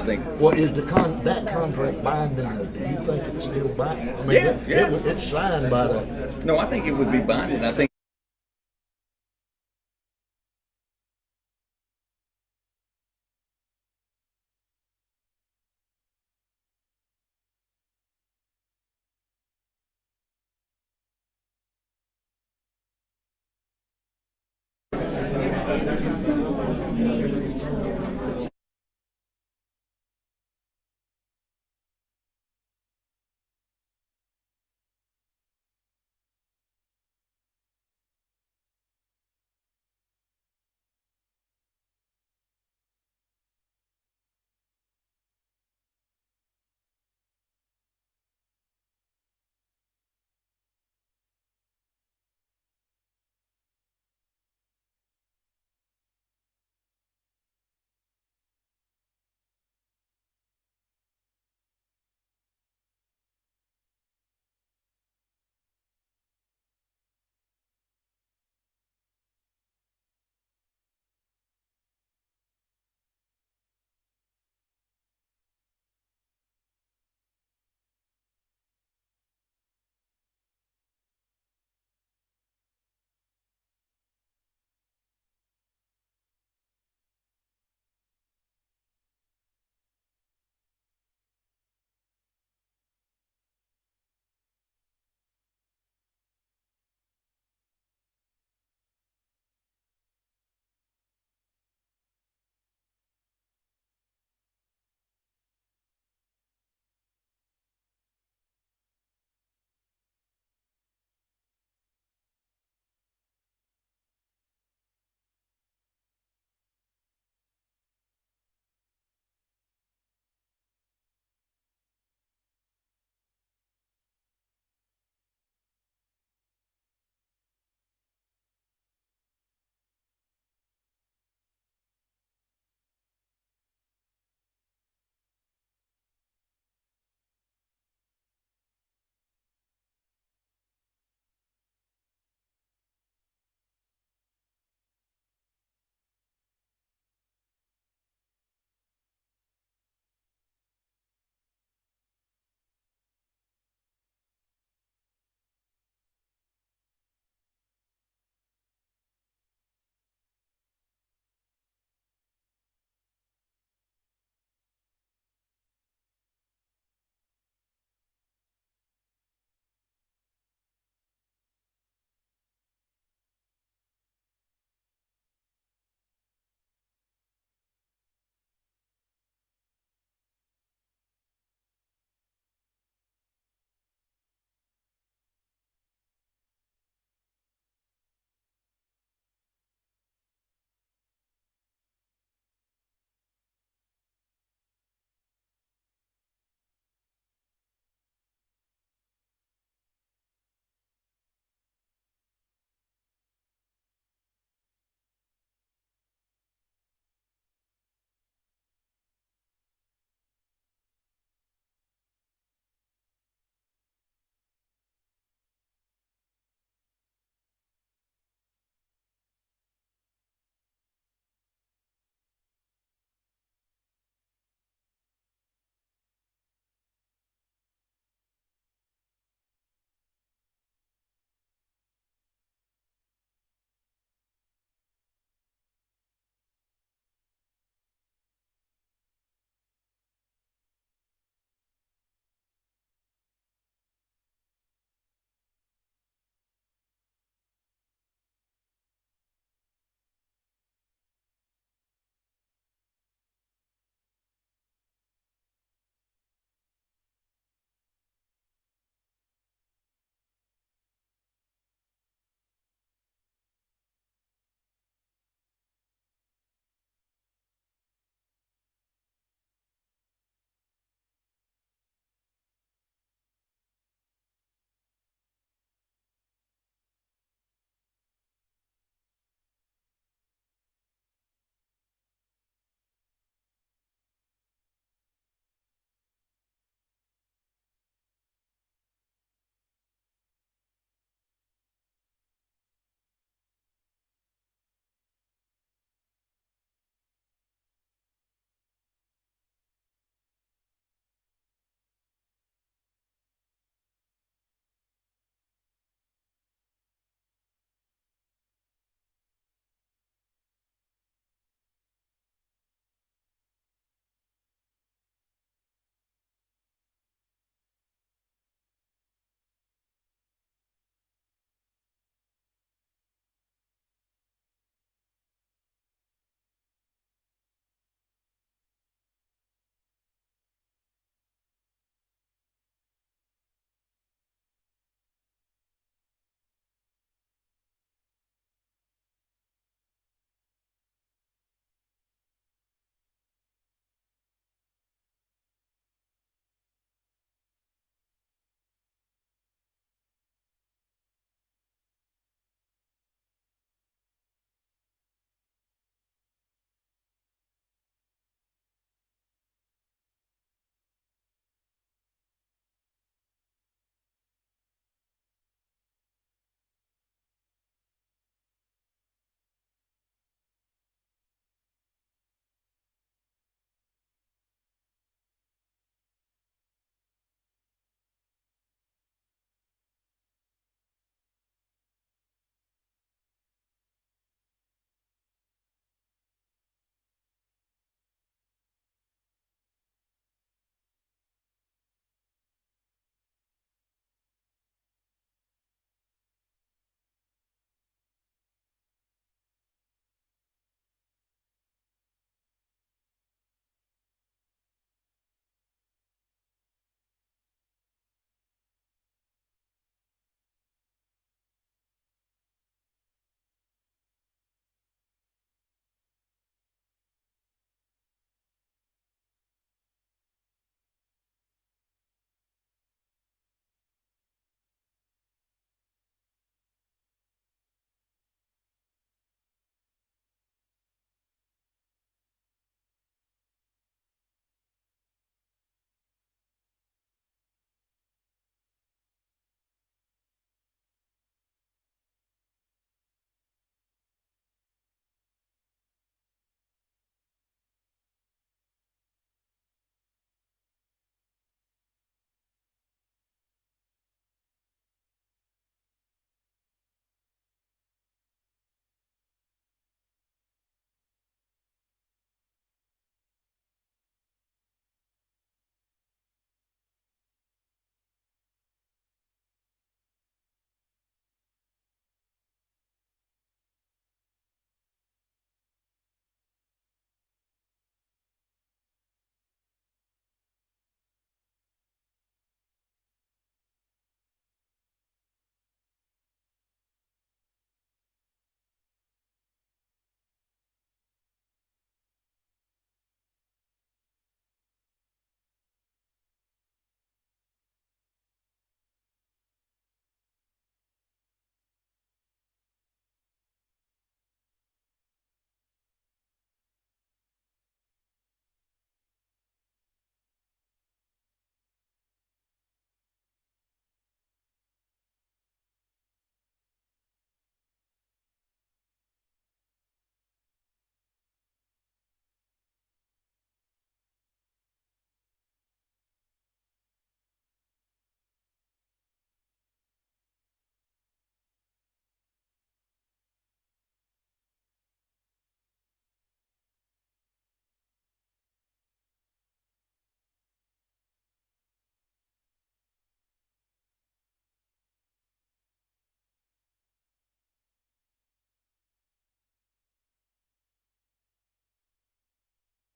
I think. Well, is that contract binding? Do you think it's still binding? I mean, Yeah. it's signed by the. No, I think it would be binding. I think. Symbols and names for the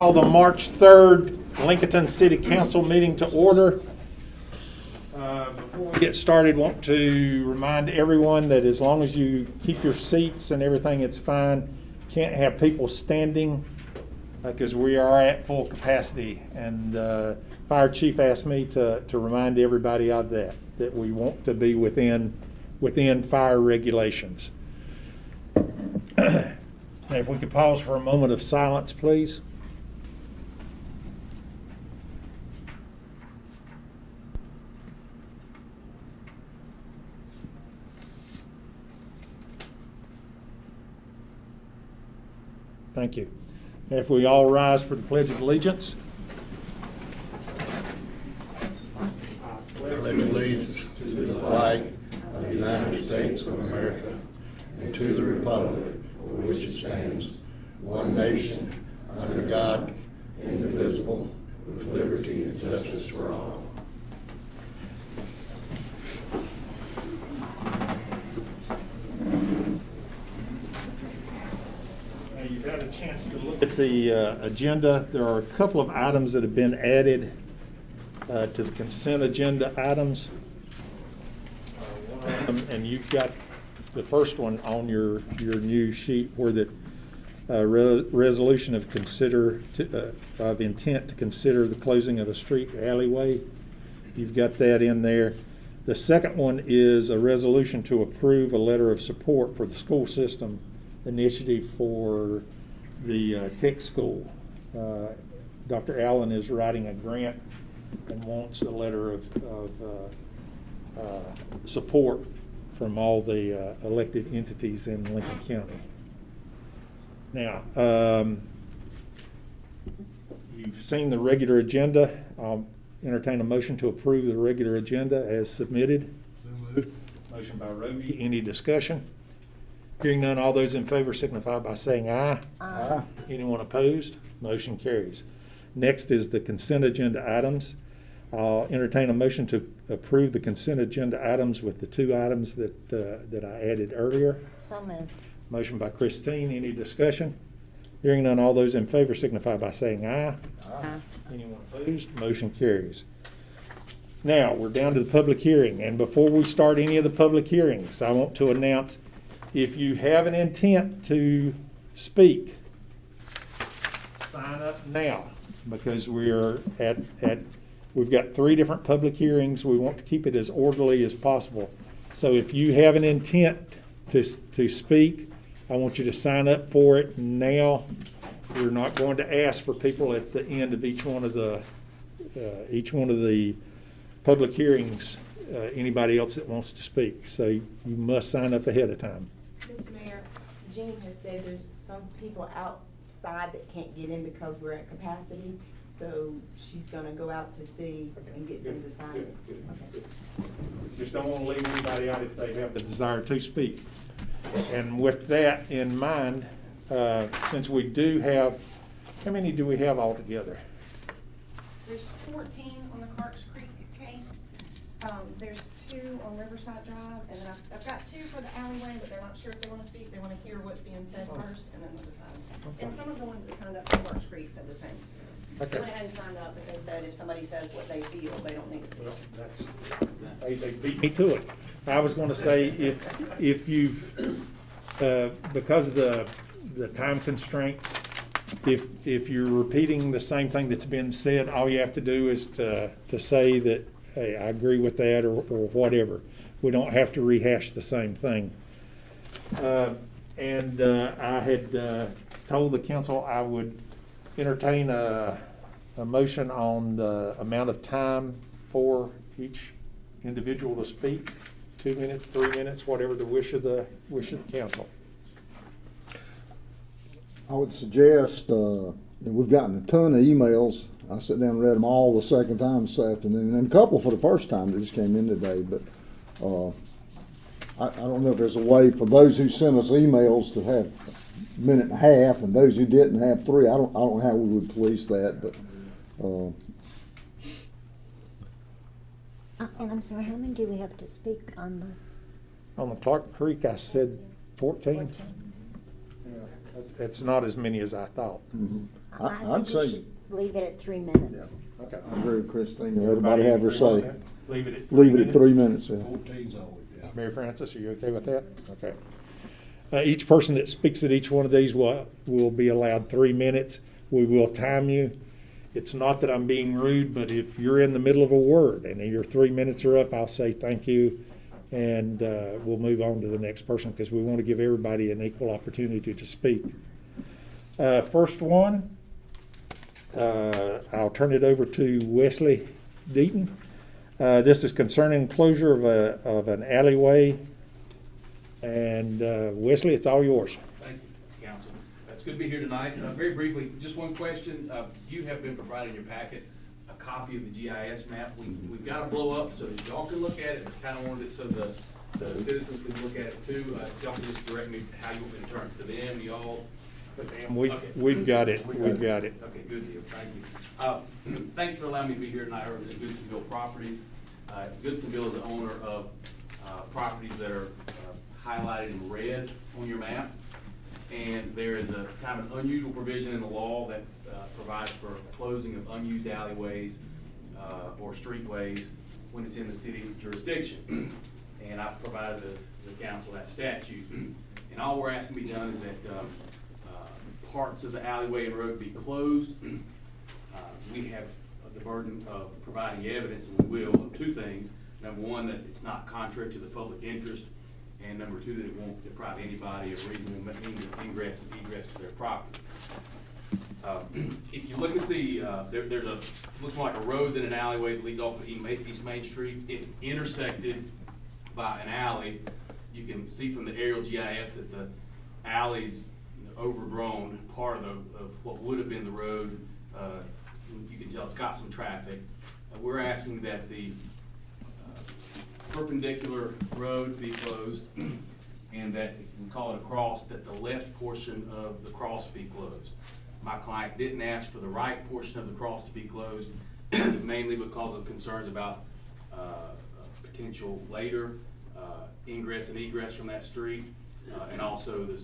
Call the March 3rd Lincolnton City Council meeting to order. Before we get started, want to remind everyone that as long as you keep your seats and everything, it's fine. Can't have people standing because we are at full capacity. And Fire Chief asked me to remind everybody of that we want to be within fire regulations. If we could pause for a moment of silence, please. Thank you. If we all rise for the Pledge of Allegiance. I pledge allegiance to the flag of the United States of America and to the republic for which it stands, one nation, under God, indivisible, with liberty and justice for all. You've had a chance to look at the agenda. There are a couple of items that have been added to the consent agenda items. One of them, and you've got the first one on your new sheet where the resolution of of intent to consider the closing of a street alleyway. You've got that in there. The second one is a resolution to approve a letter of support for the school system initiative for the tech school. Dr. Allen is writing a grant and wants a letter of support from all the elected entities in Lincoln County. Now, you've seen the regular agenda. I'll entertain a motion to approve the regular agenda as submitted. So moved. Motion by Roby. Any discussion? Hearing none, all those in favor signify by saying aye. Aye. Anyone opposed? Motion carries. Next is the consent agenda items. I'll entertain a motion to approve the consent agenda items with the two items that I added earlier. So moved. Motion by Christine. Any discussion? Hearing none, all those in favor signify by saying aye. Aye. Anyone opposed? Motion carries. Now, we're down to the public hearing. And before we start any of the public hearings, I want to announce if you have an intent to speak, sign up now because we've got 3 different public hearings. We want to keep it as orderly as possible. So if you have an intent to speak, I want you to sign up for it now. We're not going to ask for people at the end of each one of the public hearings, anybody else that wants to speak. So you must sign up ahead of time. Mr. Mayor, Jean has said there's some people outside that can't get in because we're at capacity, so she's gonna go out to see and get them to sign it. Okay. Just don't want to leave anybody out if they have the desire to speak. And with that in mind, since we do have, how many do we have altogether? There's 14 on the Clarks Creek case. There's 2 on Riverside Drive, and then I've got 2 for the alleyway, but they're not sure if they want to speak. They want to hear what's being said first, and then they'll decide. And some of the ones that signed up for Clarks Creek said the same. Okay. They went ahead and signed up, but they said if somebody says what they feel, they don't need to speak. Well, they beat me to it. I was going to say if you've, because of the time constraints, if you're repeating the same thing that's been said, all you have to do is to say that, hey, I agree with that or whatever. We don't have to rehash the same thing. And I had told the council I would entertain a motion on the amount of time for each individual to speak. 2 minutes, 3 minutes, whatever the wish of the council. I would suggest, and we've gotten a ton of emails. I sat down and read them all the second time this afternoon, and a couple for the first time that just came in today. But I don't know if there's a way for those who sent us emails to have a minute and a half, and those who didn't have 3. I don't know how we would police that, but. And I'm sorry, how many do we have to speak on the? On the Clark Creek, I said 14. It's not as many as I thought. I I'd think we say, should leave it at 3 minutes. Okay. I agree with Christine, everybody have her agree on say. that? Leave it at Leave it at 3 minutes, yeah. 14's always, yeah. Mary Frances, are you okay with that? Okay. Each person that speaks at each one of these will be allowed 3 minutes. We will time you. It's not that I'm being rude, but if you're in the middle of a word and your 3 minutes are up, I'll say thank you, and we'll move on to the next person because we want to give everybody an equal opportunity to speak. First one, I'll turn it over to Wesley Deaton. This is concerning closure of an alleyway. And Wesley, it's all yours. Thank you, Council. It's good to be here tonight. Very briefly, just one question. You have been provided in your packet a copy of the GIS map. We've got to blow up so that y'all can look at it. I kind of wanted it so the citizens can look at it too. Y'all can just direct me how you want me to turn it to them, y'all. We've got it. We've got it. Okay, good deal. Thank you. Thank you for allowing me to be here tonight. I represent Goodsonville Properties. Goodsonville is the owner of properties that are highlighted in red on your map. And there is a kind of unusual provision in the law that provides for closing of unused alleyways or streetways when it's in the city jurisdiction. And I provided the council that statute. And all we're asking to be done is that parts of the alleyway and road be closed. We have the burden of providing evidence, and we will, of two things. Number one, that it's not contrary to the public interest, and number two, that it won't deprive anybody of reasonable ingress and egress to their property. If you look at the, there's a, looks more like a road than an alleyway that leads off of East Main Street. It's intersected by an alley. You can see from the aerial GIS that the alley's overgrown. Part of what would have been the road, you can tell it's got some traffic. We're asking that the perpendicular road be closed, and that, we call it a cross, that the left portion of the cross be closed. My client didn't ask for the right portion of the cross to be closed, mainly because of concerns about potential later ingress and egress from that street, and also the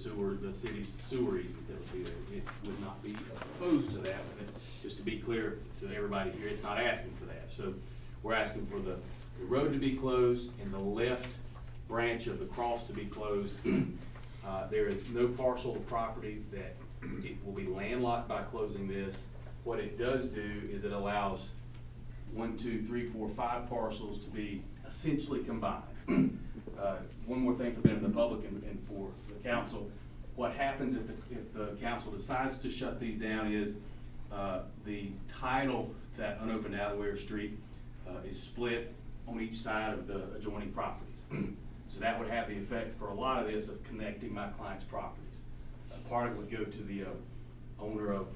city's sewer easement that would be there. It would not be opposed to that, but just to be clear to everybody here, it's not asking for that. So we're asking for the road to be closed and the left branch of the cross to be closed. There is no parcel of property that it will be landlocked by closing this. What it does do is it allows 1, 2, 3, 4, 5 parcels to be essentially combined. One more thing for the benefit of the public and for the council. What happens if the council decides to shut these down is the title to that unopened alleyway or street is split on each side of the adjoining properties. So that would have the effect for a lot of this of connecting my client's properties. Part of it would go to the owner of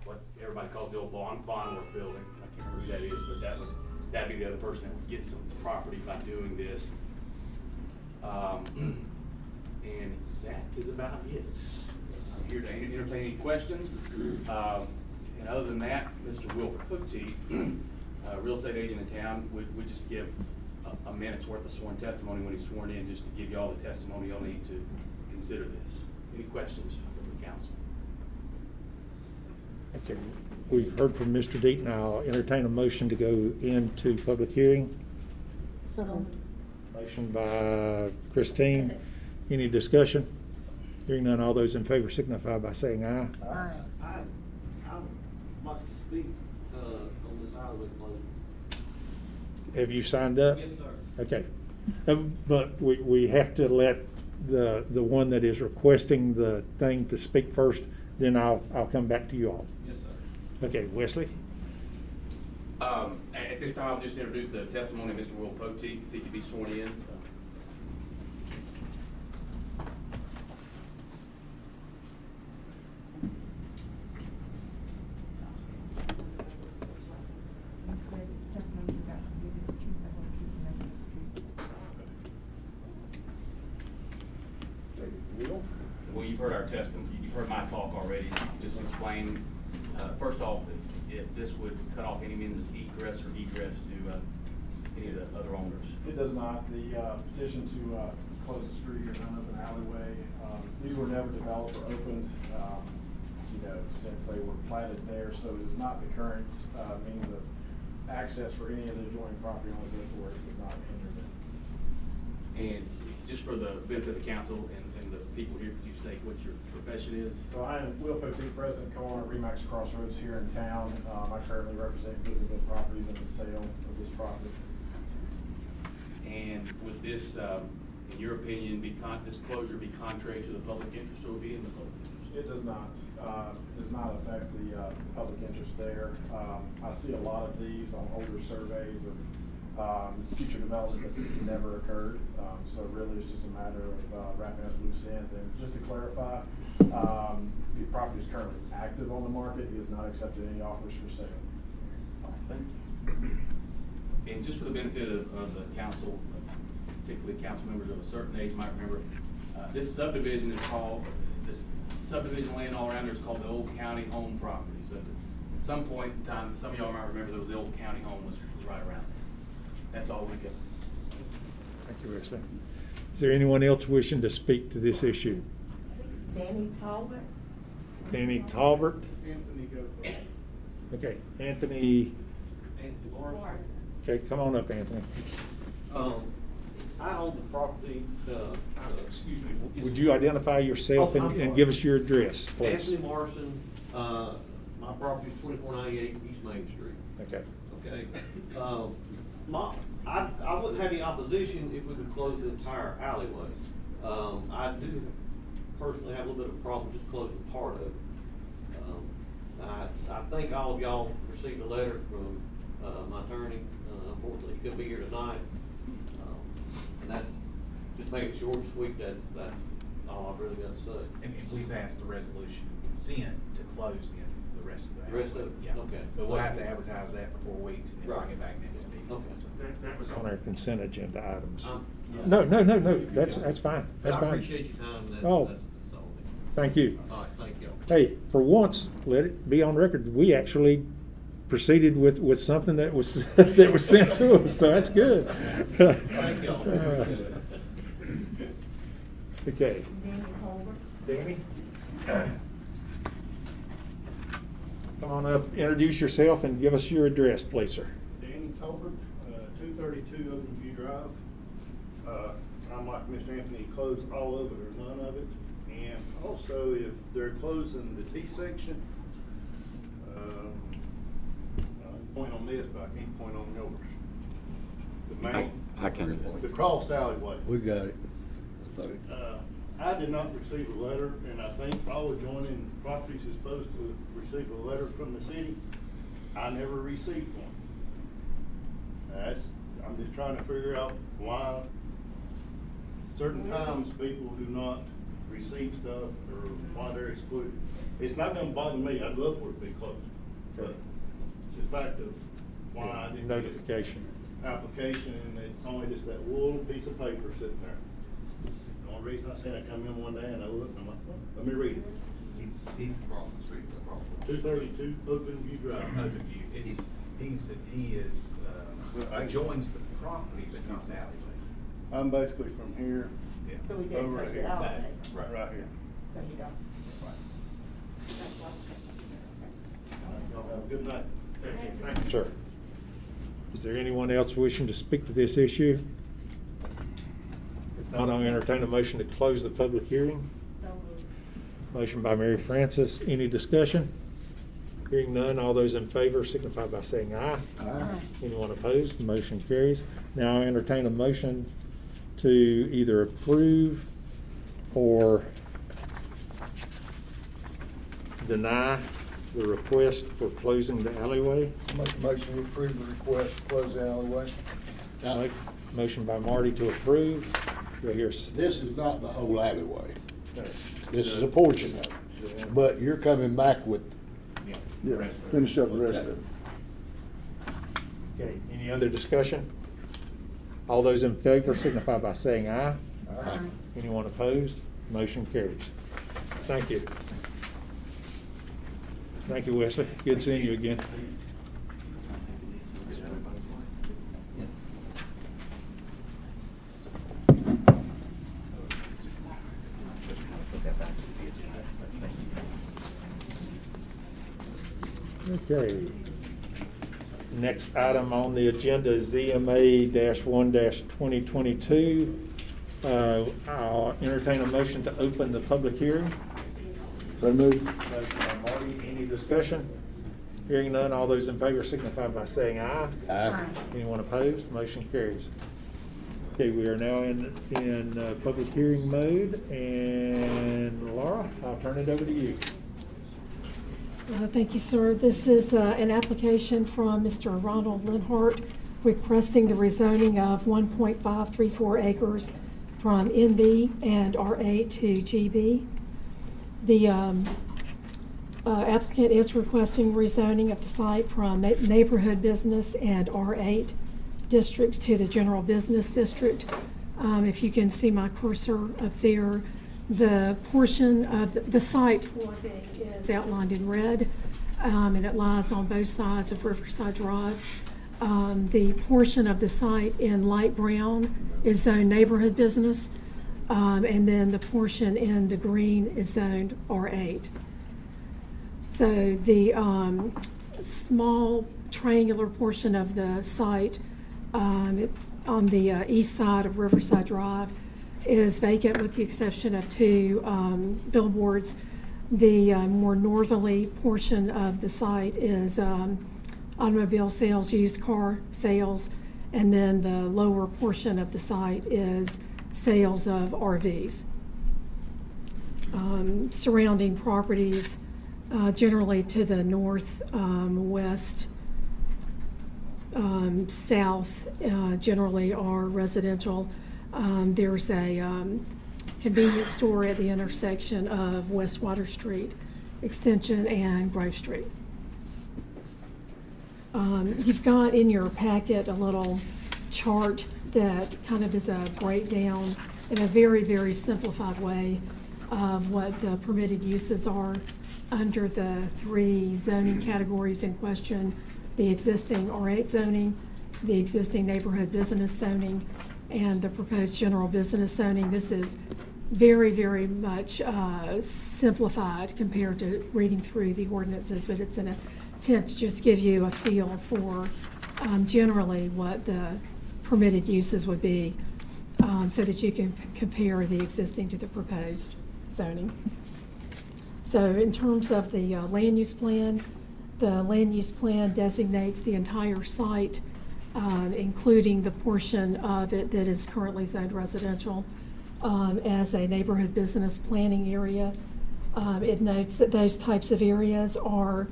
what everybody calls the old Bonworth building. I can't remember who that is, but that'd be the other person that would get some property by doing this. And that is about it. I'm here to entertain any questions. And other than that, Mr. Will Cooktie, real estate agent in town, would just give a minute's worth of sworn testimony when he's sworn in, just to give you all the testimony you'll need to consider this. Any questions from the council? Okay. We've heard from Mr. Deaton. I'll entertain a motion to go into public hearing. So, Motion by Christine. Any discussion? Hearing none, all those in favor signify by saying aye. aye. I would like to speak on this alleyway closure. Have you signed up? Yes, sir. Okay. But we have to let the one that is requesting the thing to speak first, then I'll come back to you all. Yes, sir. Okay, Wesley? At this time, I'll just introduce the testimony of Mr. Will Poteet, if he could be sworn in. Well, you've heard our testimony, you've heard my talk already. You can just explain, first off, if this would cut off any means of egress or egress to any of the other owners. It does not. The petition to close the street or run up an alleyway. These were never developed or opened, since they were planted there, so it is not the current means of access for any of the adjoining property owners, therefore it does not hinder them. And just for the benefit of the council and the people here, could you state what your profession is? So I am Will Poteet, President co-owner of Remax Crossroads here in town. I currently represent Visible Properties in the sale of this property. And would this, in your opinion, this closure be contrary to the public interest, or would be in the public interest? It does not. It does not affect the public interest there. I see a lot of these on older surveys of future developments that never occurred. So really it's just a matter of wrapping up loose ends. And just to clarify, the property is currently active on the market. It has not accepted any offers for sale. Thank you. And just for the benefit of the council, particularly council members of a certain age might remember, this subdivision land all around there is called the Old County Home Property. So at some point in time, some of y'all might remember there was the Old County Home was right around there. That's all we got. Thank you, Wesley. Is there anyone else wishing to speak to this issue? Danny Talbot? Danny Talbert? Anthony, go for it. Okay, Anthony. Anthony Morrison. Okay, come on up, Anthony. I own the property, excuse me. Would you identify yourself Oh, I'm and sorry. give us your address, please? Anthony Morrison, my property is 2498 East Main Street. Okay. Okay. I wouldn't have any opposition if we could close the entire alleyway. I do personally have a little bit of a problem just closing part of it. I think all of y'all received a letter from my attorney. Unfortunately, he couldn't be here tonight. And that's just making short and sweet. That's all I've really got to say. And we passed the resolution consent to close the rest of the. The rest of it? Yeah. Okay. But we'll have to advertise that for 4 weeks and then Right. bring it back next meeting. Okay. That was on our consent agenda items. Yeah. No, that's fine, that's I fine. appreciate your time. That's Oh. all. Thank you. All right, thank y'all. Hey, for once, let it be on record, we actually proceeded with something that was, that was sent to us, so that's good. Thank y'all. Okay. Danny Talbot? Danny? Come on up, introduce yourself and give us your address, please, sir. Danny Tolbert, 232 Open View Drive. I'm like Mr. Anthony, close all of it or none of it. And also, if they're closing the T section, I point on this, but I can't point on yours. The main, I can. the crossed alleyway. We got it. I did not receive a letter, and I think all adjoining properties is supposed to receive a letter from the city. I never received one. I'm just trying to figure out why certain times people do not receive stuff or why they're excluded. It's not gonna bother me. I'd love for it to be closed. But the fact of why I didn't get Notification. application and it's only just that little piece of paper sitting there. The only reason I seen it come in one day and I looked and I'm like, well, let me read it. He's across the street from the 232 Open View Drive. Open View. He joins the property, but not the alleyway. I'm basically from here, Yeah. So we didn't Over touch here. the alleyway? right here. So you don't? That's why. Y'all have a good night. Thank you, sir. Is there anyone else wishing to speak to this issue? If not, I'll entertain a motion to close the public hearing. So moved. Motion by Mary Frances. Any discussion? Hearing none, all those in favor signify by saying aye. Aye. Anyone opposed? Motion carries. Now I'll entertain a motion to either approve or deny the request for closing the alleyway. Make a motion to approve the request to close the alleyway. Motion by Marty to approve. Do I hear This is not the whole alleyway. No. This is a portion of it. But you're coming back with, Yeah. finish up the rest of it. Okay, any other discussion? All those in favor signify by saying aye. Aye. Anyone opposed? Motion carries. Thank you. Thank you, Wesley. Good seeing you again. Okay. Next item on the agenda is ZMA-1-2022. I'll entertain a motion to open the public hearing. So moved. Motion by Marty. Any discussion? Hearing none, all those in favor signify by saying aye. Aye. Anyone opposed? Motion carries. Okay, we are now in public hearing mode, and Laura, I'll turn it over to you. Thank you, sir. This is an application from Mr. Ronald Linhart requesting the rezoning of 1.534 acres from NB and R8 to GB. The applicant is requesting rezoning of the site from neighborhood business and R8 districts to the general business district. If you can see my cursor up there, the portion of the site for is outlined in red, and it lies on both sides of Riverside Drive. The portion of the site in light brown is zoned neighborhood business, and then the portion in the green is zoned R8. So the small triangular portion of the site on the east side of Riverside Drive is vacant with the exception of two billboards. The more northerly portion of the site is automobile sales, used car sales, and then the lower portion of the site is sales of RVs. Surrounding properties generally to the north, west, south generally are residential. There's a convenience store at the intersection of West Water Street Extension and Grove Street. You've got in your packet a little chart that kind of is a breakdown in a very, very simplified way of what the permitted uses are under the three zoning categories in question: the existing R8 zoning, the existing neighborhood business zoning, and the proposed general business zoning. This is very, very much simplified compared to reading through the ordinances, but it's an attempt to just give you a feel for generally what the permitted uses would be, so that you can compare the existing to the proposed zoning. So in terms of the land use plan designates the entire site, including the portion of it that is currently zoned residential, as a neighborhood business planning area. It notes that those types of areas are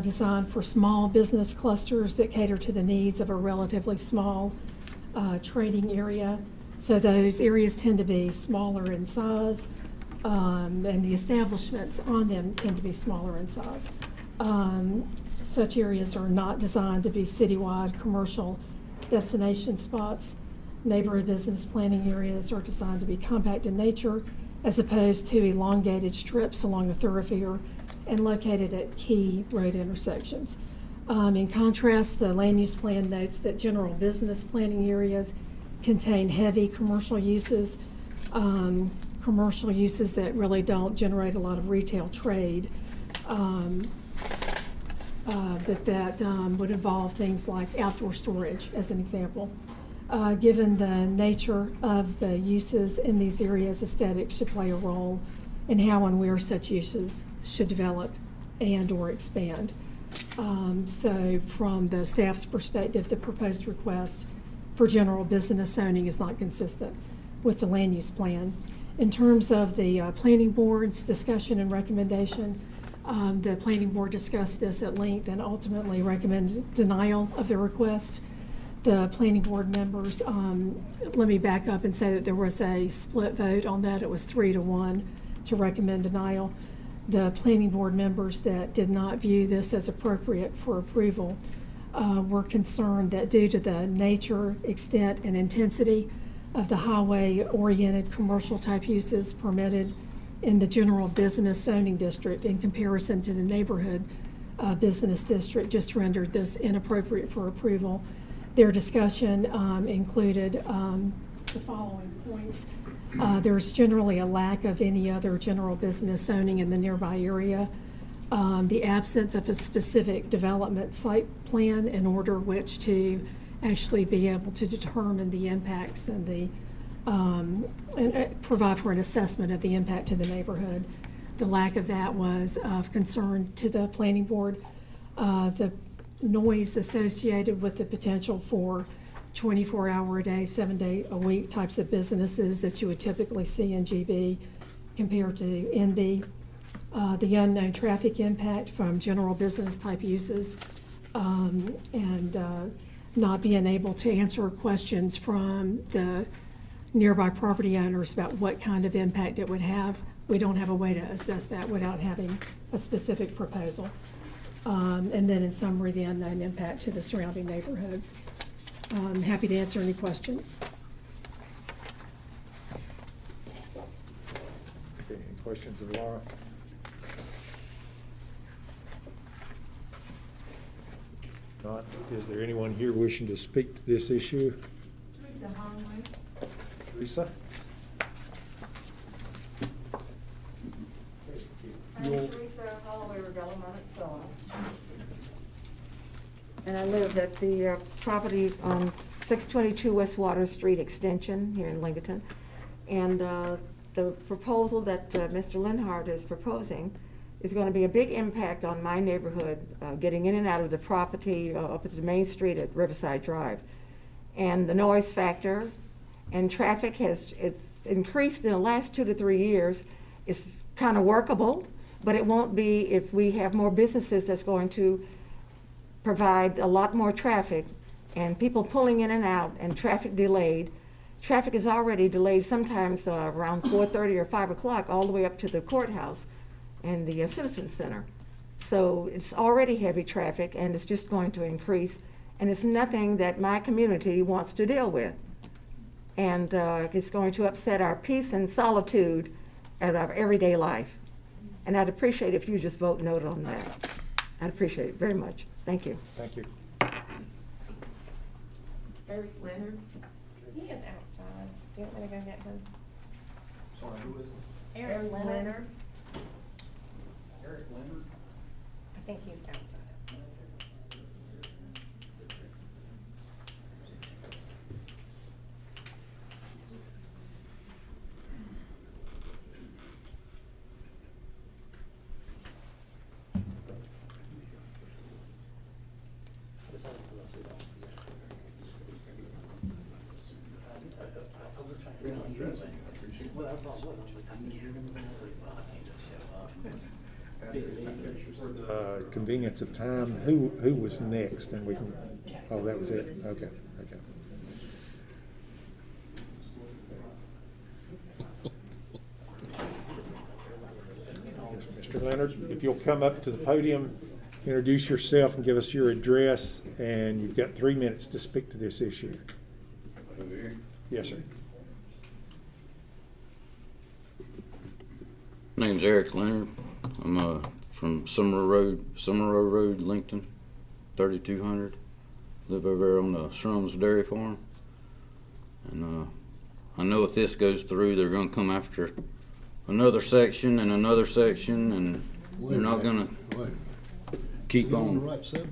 designed for small business clusters that cater to the needs of a relatively small trading area. So those areas tend to be smaller in size, and the establishments on them tend to be smaller in size. Such areas are not designed to be citywide commercial destination spots. Neighborhood business planning areas are designed to be compact in nature, as opposed to elongated strips along a thoroughfare and located at key road intersections. In contrast, the land use plan notes that general business planning areas contain heavy commercial uses that really don't generate a lot of retail trade. But that would involve things like outdoor storage, as an example. Given the nature of the uses in these areas, aesthetics should play a role in how and where such uses should develop and or expand. So from the staff's perspective, the proposed request for general business zoning is not consistent with the land use plan. In terms of the planning board's discussion and recommendation, the planning board discussed this at length and ultimately recommended denial of the request. The planning board members, let me back up and say that there was a split vote on that. It was 3-1 to recommend denial. The planning board members that did not view this as appropriate for approval were concerned that due to the nature, extent, and intensity of the highway-oriented commercial type uses permitted in the general business zoning district in comparison to the neighborhood business district, just rendered this inappropriate for approval. Their discussion included the following points. There's generally a lack of any other general business zoning in the nearby area. the absence of a specific development site plan in order which to actually be able to determine the impacts and provide for an assessment of the impact to the neighborhood. The lack of that was of concern to the planning board. The noise associated with the potential for 24-hour-a-day, 7-day-a-week types of businesses that you would typically see in GB compared to NB. The unknown traffic impact from general business type uses, and not being able to answer questions from the nearby property owners about what kind of impact it would have. We don't have a way to assess that without having a specific proposal. And then in summary, the unknown impact to the surrounding neighborhoods. I'm happy to answer any questions. Okay, any questions of Laura? Not. Is there anyone here wishing to speak to this issue? Teresa Holloway. Teresa? I'm Teresa Holloway Rebella, Monticello. And I live at the property on 622 West Water Street Extension here in Lincolnton. And the proposal that Mr. Linhart is proposing is going to be a big impact on my neighborhood, getting in and out of the property up at the main street at Riverside Drive. And the noise factor and traffic it's increased in the last 2 to 3 years. It's kind of workable, but it won't be if we have more businesses that's going to provide a lot more traffic and people pulling in and out and traffic delayed. Traffic is already delayed sometimes around 4:30 or 5 o'clock all the way up to the courthouse and the Citizen Center. So it's already heavy traffic and it's just going to increase, and it's nothing that my community wants to deal with. And it's going to upset our peace and solitude of our everyday life. And I'd appreciate if you just vote no on that. I'd appreciate it very much. Thank you. Thank you. Eric Leonard. He is outside. Do you want me to go get him? Sorry, who is it? Eric Leonard. Eric Leonard? I think he's outside. For the convenience of time, who was next? And we can, oh, that was it? Okay, okay. Mr. Leonard, if you'll come up to the podium, introduce yourself and give us your address, and you've got 3 minutes to speak to this issue. Yes, sir. My name's Eric Leonard. I'm from Summer Road, Lincolnton, 3200. Live over there on the Shrums Dairy Farm. And I know if this goes through, they're going to come after another section and another section, and they're not going to keep on. Right, sir?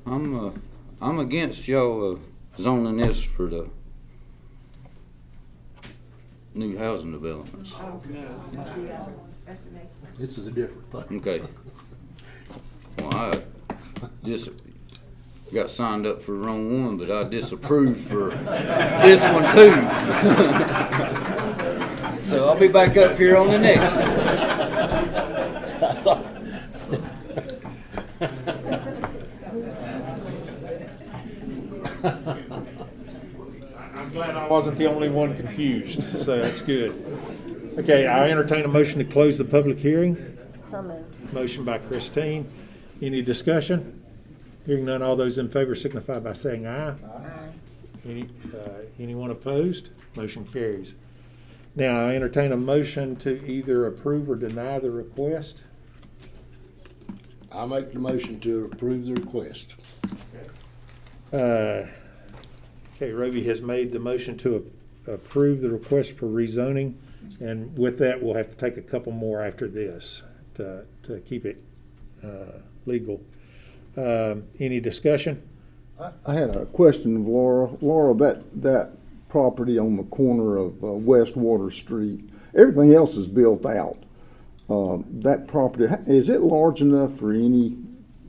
I'm against y'all zoning this for the new housing developments. This is a different thing. Okay. Well, I just got signed up for the wrong one, but I disapprove for this one too. So I'll be back up here on the next one. I'm glad I wasn't the only one confused, so that's good. Okay, I entertain a motion to close the public hearing. So moved. Motion by Christine. Any discussion? Hearing none, all those in favor signify by saying aye. Aye. Anyone opposed? Motion carries. Now, I entertain a motion to either approve or deny the request. I make the motion to approve the request. Okay, Roby has made the motion to approve the request for rezoning, and with that, we'll have to take a couple more after this. to keep it legal. Any discussion? I had a question of Laura. Laura, that property on the corner of West Water Street, everything else is built out. That property, is it large enough for any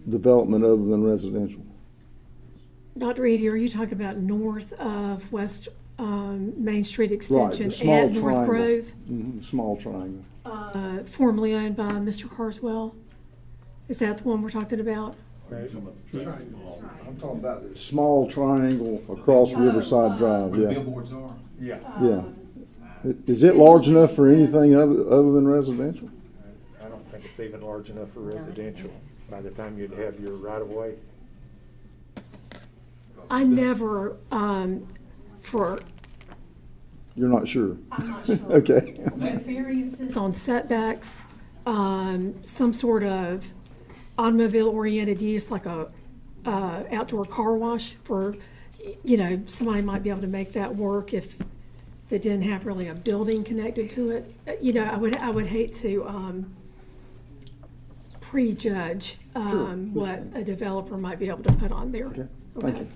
development other than residential? Dr. Eady, are you talking about north of West Main Street Extension Right, the small at North triangle. Grove? Small triangle. Formerly owned by Mr. Carswell? Is that the one we're talking about? I'm talking about the small triangle across Riverside Drive, Where the yeah. billboards are? Yeah. Yeah. Is it large enough for anything other than residential? I don't think it's even large enough for residential by the time you'd have your right of way. I never, for, You're not sure? I'm not sure. Okay. With variances on setbacks, some sort of automobile-oriented use, like a outdoor car wash for, somebody might be able to make that work if it didn't have really a building connected to it. I would hate to prejudge what a developer might be able to put on there. Okay, thank you.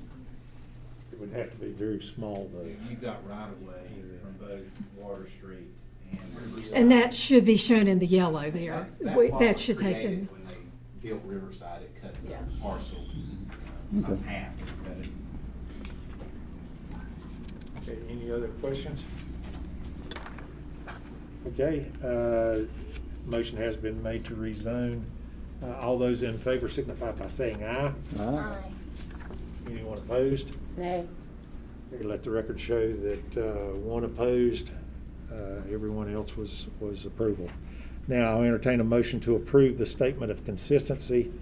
It would have to be very small though. You've got right of way from both Water Street and Riverside. And that should be shown in the yellow there. That part That was should take created in. when they built Riverside, it cut the Yeah. parcel of half. Cut it. Okay, any other questions? Okay, motion has been made to rezone. All those in favor signify by saying aye. Aye. Anyone opposed? Nay. Okay, let the record show that one opposed, everyone else was approval. Now, I'll entertain a motion to approve the statement of consistency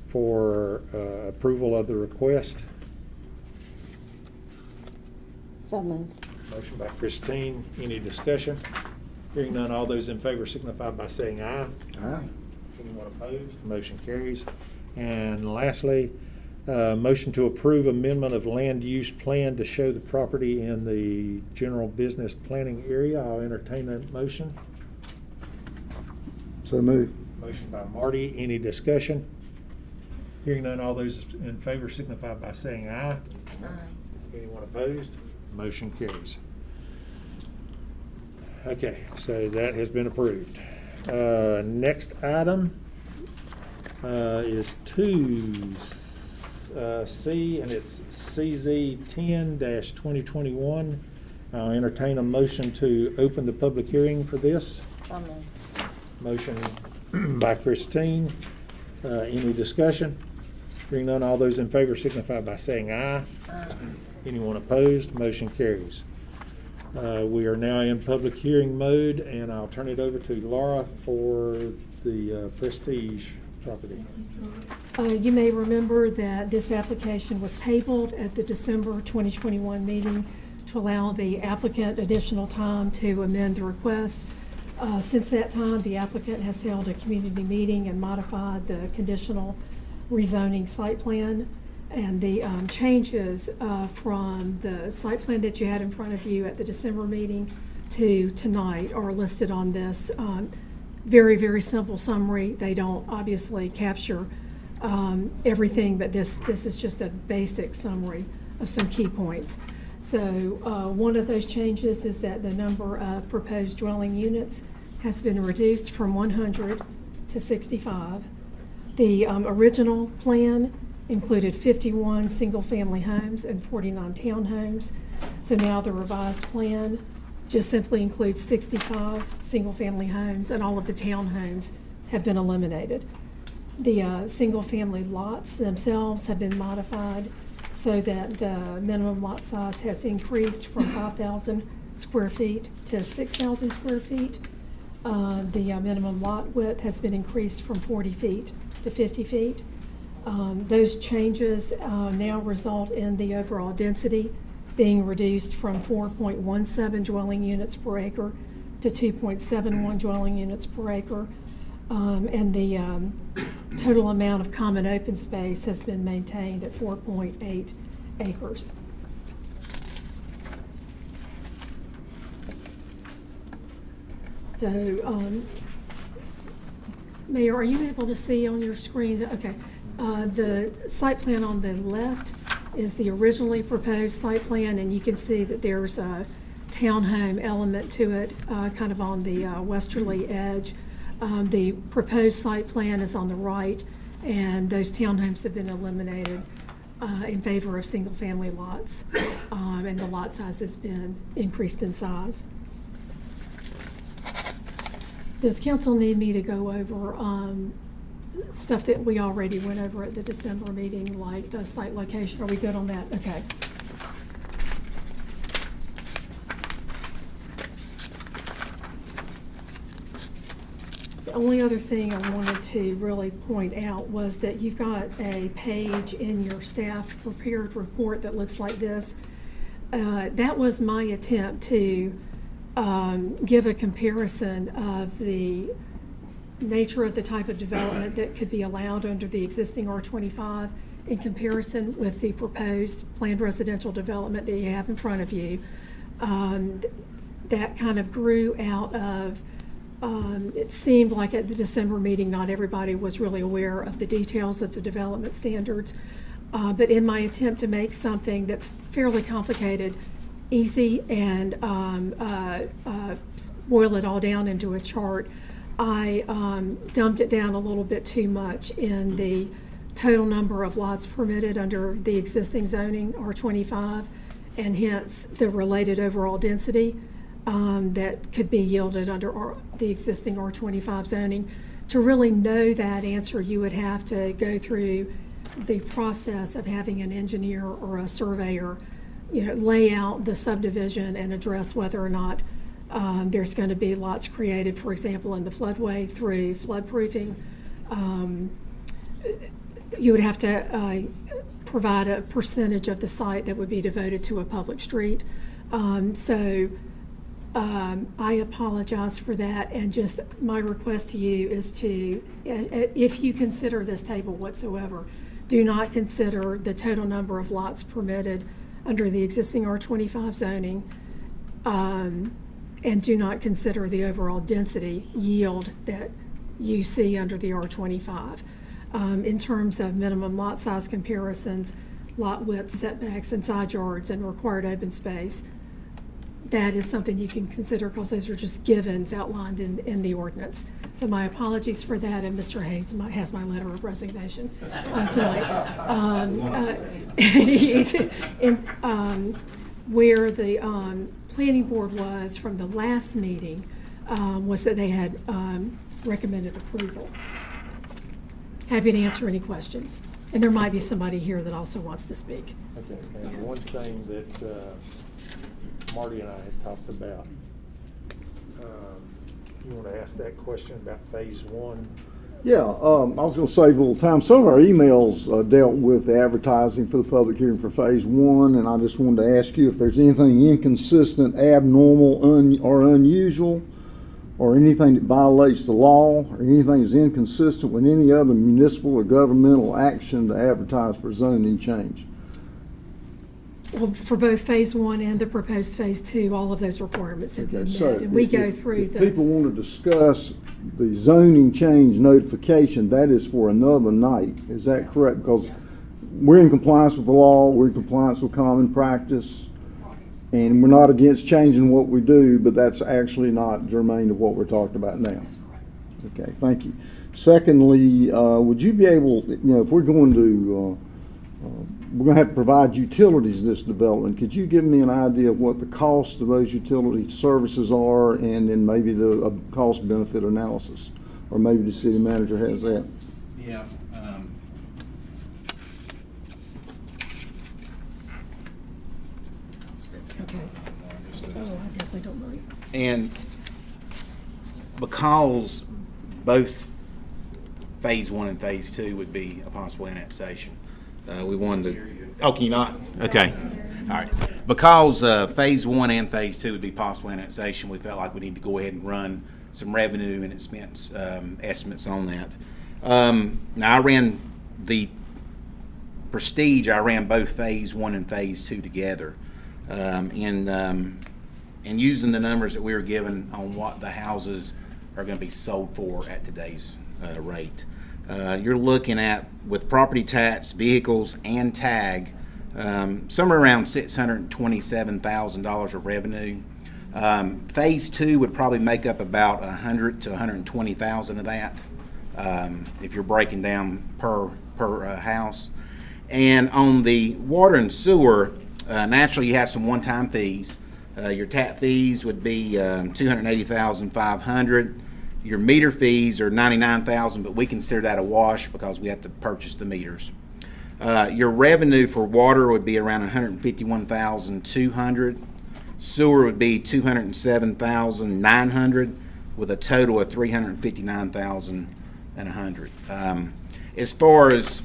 for approval of the request. So moved. Motion by Christine. Any discussion? Hearing none, all those in favor signify by saying aye. Aye. Anyone opposed? Motion carries. And lastly, motion to approve amendment of land use plan to show the property in the general business planning area. I'll entertain that motion. So move. Motion by Marty. Any discussion? Hearing none, all those in favor signify by saying aye. Aye. Anyone opposed? Motion carries. Okay, so that has been approved. Next item is 2C, and it's CZ 10-2021. I'll entertain a motion to open the public hearing for this. So moved. Motion by Christine. Any discussion? Hearing none, all those in favor signify by saying aye. Aye. Anyone opposed? Motion carries. We are now in public hearing mode, and I'll turn it over to Laura for the Prestige property. You may remember that this application was tabled at the December 2021 meeting to allow the applicant additional time to amend the request. Since that time, the applicant has held a community meeting and modified the conditional rezoning site plan. And the changes from the site plan that you had in front of you at the December meeting to tonight are listed on this very, very simple summary. They don't obviously capture everything, but this is just a basic summary of some key points. So one of those changes is that the number of proposed dwelling units has been reduced from 100 to 65. The original plan included 51 single-family homes and 49 townhomes. So now the revised plan just simply includes 65 single-family homes, and all of the townhomes have been eliminated. The single-family lots themselves have been modified so that the minimum lot size has increased from 5,000 square feet to 6,000 square feet. The minimum lot width has been increased from 40 feet to 50 feet. Those changes now result in the overall density being reduced from 4.17 dwelling units per acre to 2.71 dwelling units per acre. And the total amount of common open space has been maintained at 4.8 acres. So Mayor, are you able to see on your screen? Okay. The site plan on the left is the originally proposed site plan, and you can see that there's a townhome element to it, kind of on the westerly edge. The proposed site plan is on the right, and those townhomes have been eliminated in favor of single-family lots, and the lot size has been increased in size. Does council need me to go over stuff that we already went over at the December meeting, like the site location? Are we good on that? Okay. The only other thing I wanted to really point out was that you've got a page in your staff prepared report that looks like this. That was my attempt to give a comparison of the nature of the type of development that could be allowed under the existing R25 in comparison with the proposed planned residential development that you have in front of you. That kind of grew out of, it seemed like at the December meeting, not everybody was really aware of the details of the development standards. But in my attempt to make something that's fairly complicated easy and boil it all down into a chart, I dumped it down a little bit too much in the total number of lots permitted under the existing zoning, R25, and hence the related overall density that could be yielded under the existing R25 zoning. To really know that answer, you would have to go through the process of having an engineer or a surveyor, lay out the subdivision and address whether or not there's going to be lots created, for example, in the floodway through floodproofing. You would have to provide a percentage of the site that would be devoted to a public street. I apologize for that, and just my request to you is to, if you consider this table whatsoever, do not consider the total number of lots permitted under the existing R25 zoning, and do not consider the overall density yield that you see under the R25. In terms of minimum lot size comparisons, lot width, setbacks, and side yards, and required open space, that is something you can consider because those are just givens outlined in the ordinance. So my apologies for that, and Mr. Haynes has my letter of resignation tonight. Where the planning board was from the last meeting was that they had recommended approval. Happy to answer any questions. And there might be somebody here that also wants to speak. Okay, and one thing that Marty and I had talked about, you want to ask that question about phase one? Yeah, I was going to save a little time. Some of our emails dealt with the advertising for the public hearing for phase one, and I just wanted to ask you if there's anything inconsistent, abnormal, or unusual, or anything that violates the law, or anything that's inconsistent with any other municipal or governmental action to advertise for zoning change. Well, for both phase one and the proposed phase two, all of those requirements have been met, and we go through if people want to discuss the zoning change notification, that is for another night. Is that correct? Because we're in compliance with the law, we're in compliance with common practice, and we're not against changing what we do, but that's actually not germane to what we're talking about now. Okay, thank you. Secondly, would you be able, if we're going to we're going to have to provide utilities this development. Could you give me an idea of what the cost of those utility services are, and then maybe the cost benefit analysis? Or maybe the city manager has that. Yeah. Okay. Oh, I definitely don't know. And because both phase one and phase two would be a possible annexation, we wanted to. Oh, can you not? Okay. All right. Because phase one and phase two would be possible annexation, we felt like we need to go ahead and run some revenue and expense estimates on that. Now, I ran the Prestige. I ran both phase one and phase two together, and using the numbers that we were given on what the houses are going to be sold for at today's rate. You're looking at, with property tax, vehicles, and tag, somewhere around $627,000 of revenue. Phase 2 would probably make up about 100 to 120,000 of that, if you're breaking down per house. And on the water and sewer, naturally you have some one-time fees. Your tap fees would be $280,500. Your meter fees are $99,000, but we consider that a wash because we have to purchase the meters. Your revenue for water would be around $151,200. Sewer would be $207,900, with a total of $359,100. As far as,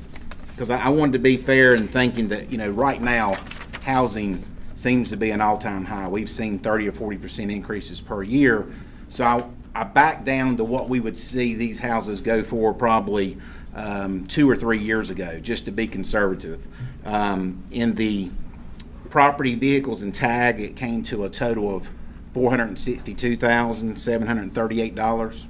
because I wanted to be fair in thinking that, right now housing seems to be an all-time high. We've seen 30 or 40% increases per year. So I backed down to what we would see these houses go for probably 2 or 3 years ago, just to be conservative. In the property, vehicles, and tag, it came to a total of $462,738.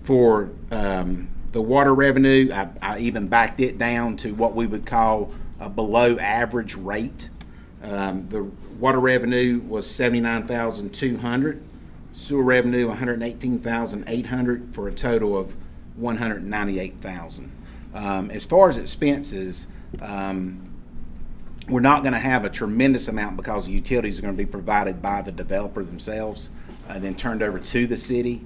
For the water revenue, I even backed it down to what we would call a below average rate. The water revenue was $79,200, sewer revenue $118,800, for a total of $198,000. As far as expenses, we're not going to have a tremendous amount because the utilities are going to be provided by the developer themselves and then turned over to the city.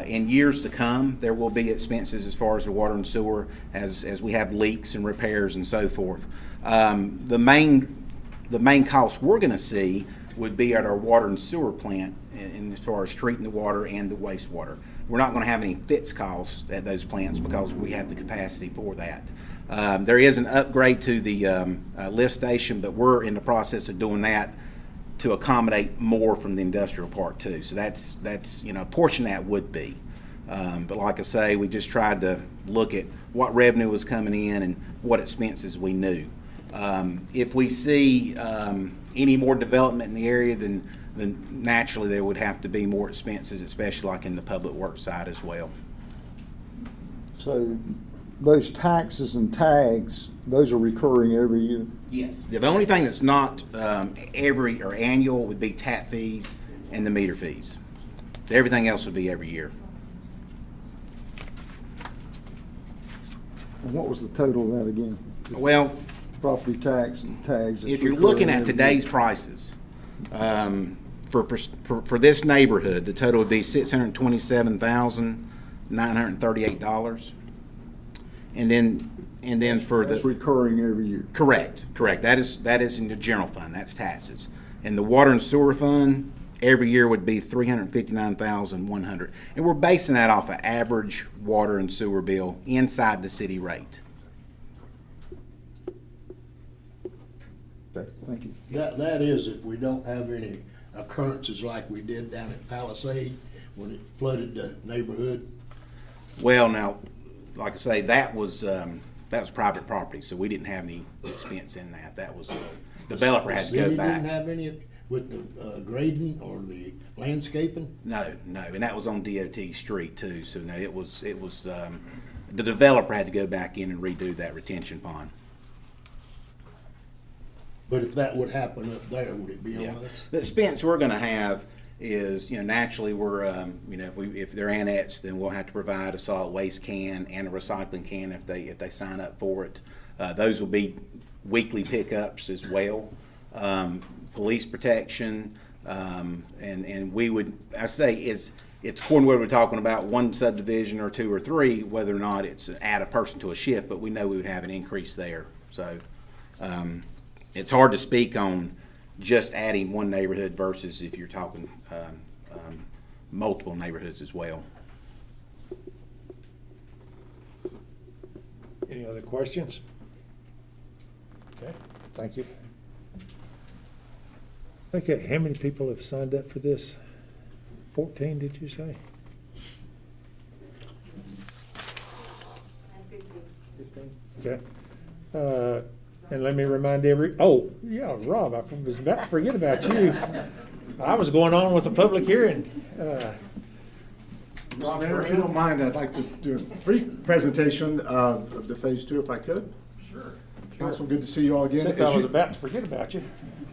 In years to come, there will be expenses as far as the water and sewer as we have leaks and repairs and so forth. The main cost we're going to see would be at our water and sewer plant, in as far as treating the water and the wastewater. We're not going to have any fixed costs at those plants because we have the capacity for that. There is an upgrade to the lift station, but we're in the process of doing that to accommodate more from the industrial park too. So that's a portion of that would be. But like I say, we just tried to look at what revenue was coming in and what expenses we knew. If we see any more development in the area, then naturally there would have to be more expenses, especially like in the public works side as well. So those taxes and tags, those are recurring every year? Yes. The only thing that's not every or annual would be tap fees and the meter fees. So everything else would be every year. And what was the total of that again? Well, Property tax and tags. if you're looking at today's prices, for this neighborhood, the total would be $627,938. And then for That's recurring every year. Correct. That is in the general fund. That's taxes. And the water and sewer fund every year would be $359,100. And we're basing that off an average water and sewer bill inside the city rate. Okay, thank you. That is if we don't have any occurrences like we did down at Palisade when it flooded the neighborhood. Well, now, like I say, that was private property, so we didn't have any expense in that. That was the developer had to go back. Didn't have any with the grading or the landscaping? No, and that was on DOT street too. So no, it was the developer had to go back in and redo that retention pond. But if that would happen up there, would it be on us? The expense we're going to have is, naturally we're, if they're annexed, then we'll have to provide a solid waste can and a recycling can if they sign up for it. Those will be weekly pickups as well. Police protection, and we would, it's according to whether we're talking about one subdivision or two or three, whether or not it's add a person to a shift, but we know we would have an increase there. So it's hard to speak on just adding one neighborhood versus if you're talking multiple neighborhoods as well. Any other questions? Okay, thank you. Okay, how many people have signed up for this? 14, did you say? 15. Okay. And let me remind Rob, I was about to forget about you. I was going on with the public hearing. Mr. Mayor, if you don't mind, I'd like to do a brief presentation of the Phase 2, if I could. Sure. Council, good to see you all again. Since I was about to forget about you.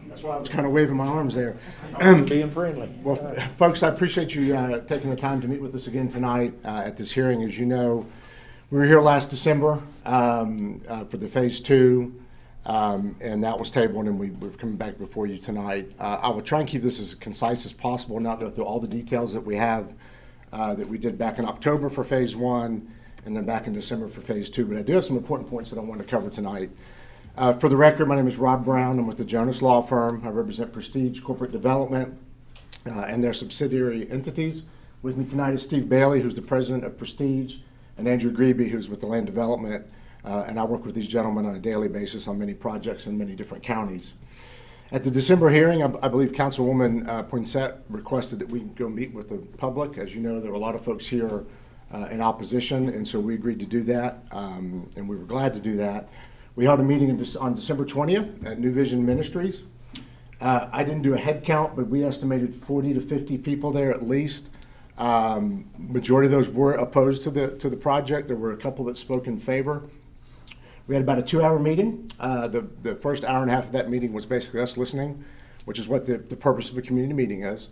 That's why I was kind of waving my arms there. Being friendly. Well, folks, I appreciate you taking the time to meet with us again tonight at this hearing. As you know, we were here last December for the Phase 2, and that was tabled, and we're coming back before you tonight. I will try and keep this as concise as possible, not go through all the details that we have that we did back in October for Phase 1 and then back in December for Phase 2, but I do have some important points that I want to cover tonight. For the record, my name is Rob Brown. I'm with the Jonas Law Firm. I represent Prestige Corporate Development and their subsidiary entities. With me tonight is Steve Bailey, who's the president of Prestige, and Andrew Grebe, who's with the Land Development. And I work with these gentlemen on a daily basis on many projects in many different counties. At the December hearing, I believe Councilwoman Poinsett requested that we go meet with the public. As you know, there were a lot of folks here in opposition, and so we agreed to do that, and we were glad to do that. We held a meeting on December 20th at New Vision Ministries. I didn't do a head count, but we estimated 40 to 50 people there at least. Majority of those were opposed to the project. There were a couple that spoke in favor. We had about a 2-hour meeting. The first hour and a half of that meeting was basically us listening, which is what the purpose of a community meeting is.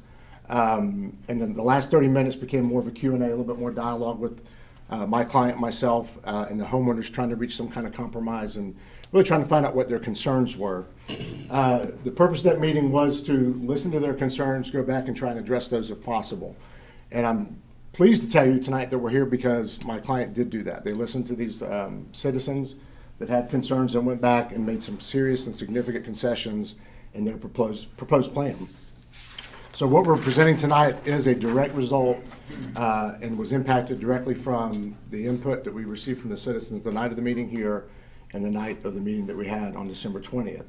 And then the last 30 minutes became more of a Q&A, a little bit more dialogue with my client, myself, and the homeowners, trying to reach some kind of compromise and really trying to find out what their concerns were. The purpose of that meeting was to listen to their concerns, go back and try and address those if possible. And I'm pleased to tell you tonight that we're here because my client did do that. They listened to these citizens that had concerns and went back and made some serious and significant concessions in their proposed plan. So what we're presenting tonight is a direct result and was impacted directly from the input that we received from the citizens the night of the meeting here and the night of the meeting that we had on December 20th.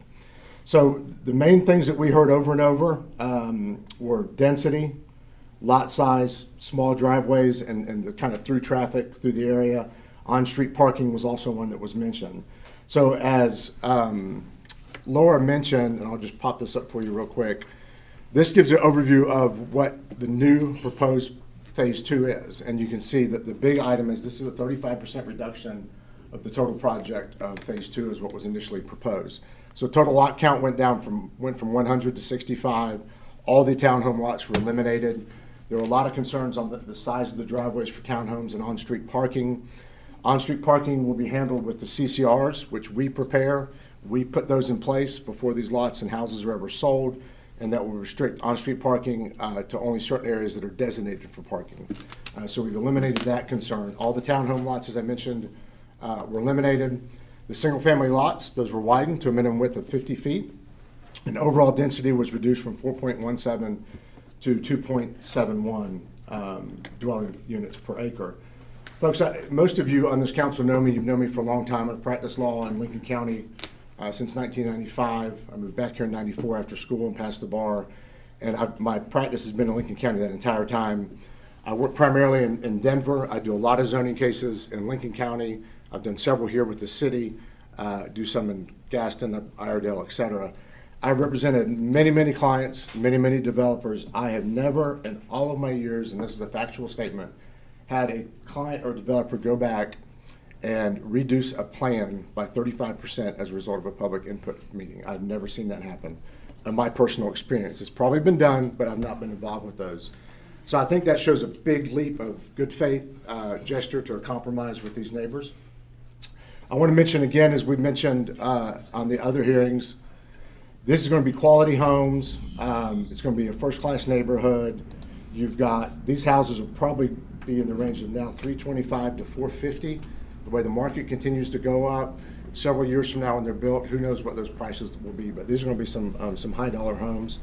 So the main things that we heard over and over were density, lot size, small driveways, and the kind of through traffic through the area. On-street parking was also one that was mentioned. So as Laura mentioned, and I'll just pop this up for you real quick, this gives you an overview of what the new proposed Phase 2 is. And you can see that the big item is this is a 35% reduction of the total project of Phase 2 is what was initially proposed. So total lot count went from 100 to 65. All the townhome lots were eliminated. There were a lot of concerns on the size of the driveways for townhomes and on-street parking. On-street parking will be handled with the CCRs, which we prepare. We put those in place before these lots and houses are ever sold, and that will restrict on-street parking to only certain areas that are designated for parking. So we've eliminated that concern. All the townhome lots, as I mentioned, were eliminated. The single-family lots, those were widened to a minimum width of 50 feet, and overall density was reduced from 4.17 to 2.71 dwelling units per acre. Folks, most of you on this council know me. You've known me for a long time. I've practiced law in Lincoln County since 1995. I moved back here in 94 after school and passed the bar. And my practice has been in Lincoln County that entire time. I work primarily in Denver. I do a lot of zoning cases in Lincoln County. I've done several here with the city, do some in Gaston, Iredell, et cetera. I've represented many, many clients, many, many developers. I have never in all of my years, and this is a factual statement, had a client or developer go back and reduce a plan by 35% as a result of a public input meeting. I've never seen that happen in my personal experience. It's probably been done, but I've not been involved with those. So I think that shows a big leap of good faith gesture to a compromise with these neighbors. I want to mention again, as we mentioned on the other hearings, this is going to be quality homes. It's going to be a first-class neighborhood. You've got, these houses will probably be in the range of now $325,000 to $450,000. The way the market continues to go up, several years from now when they're built, who knows what those prices will be, but these are going to be some high dollar homes.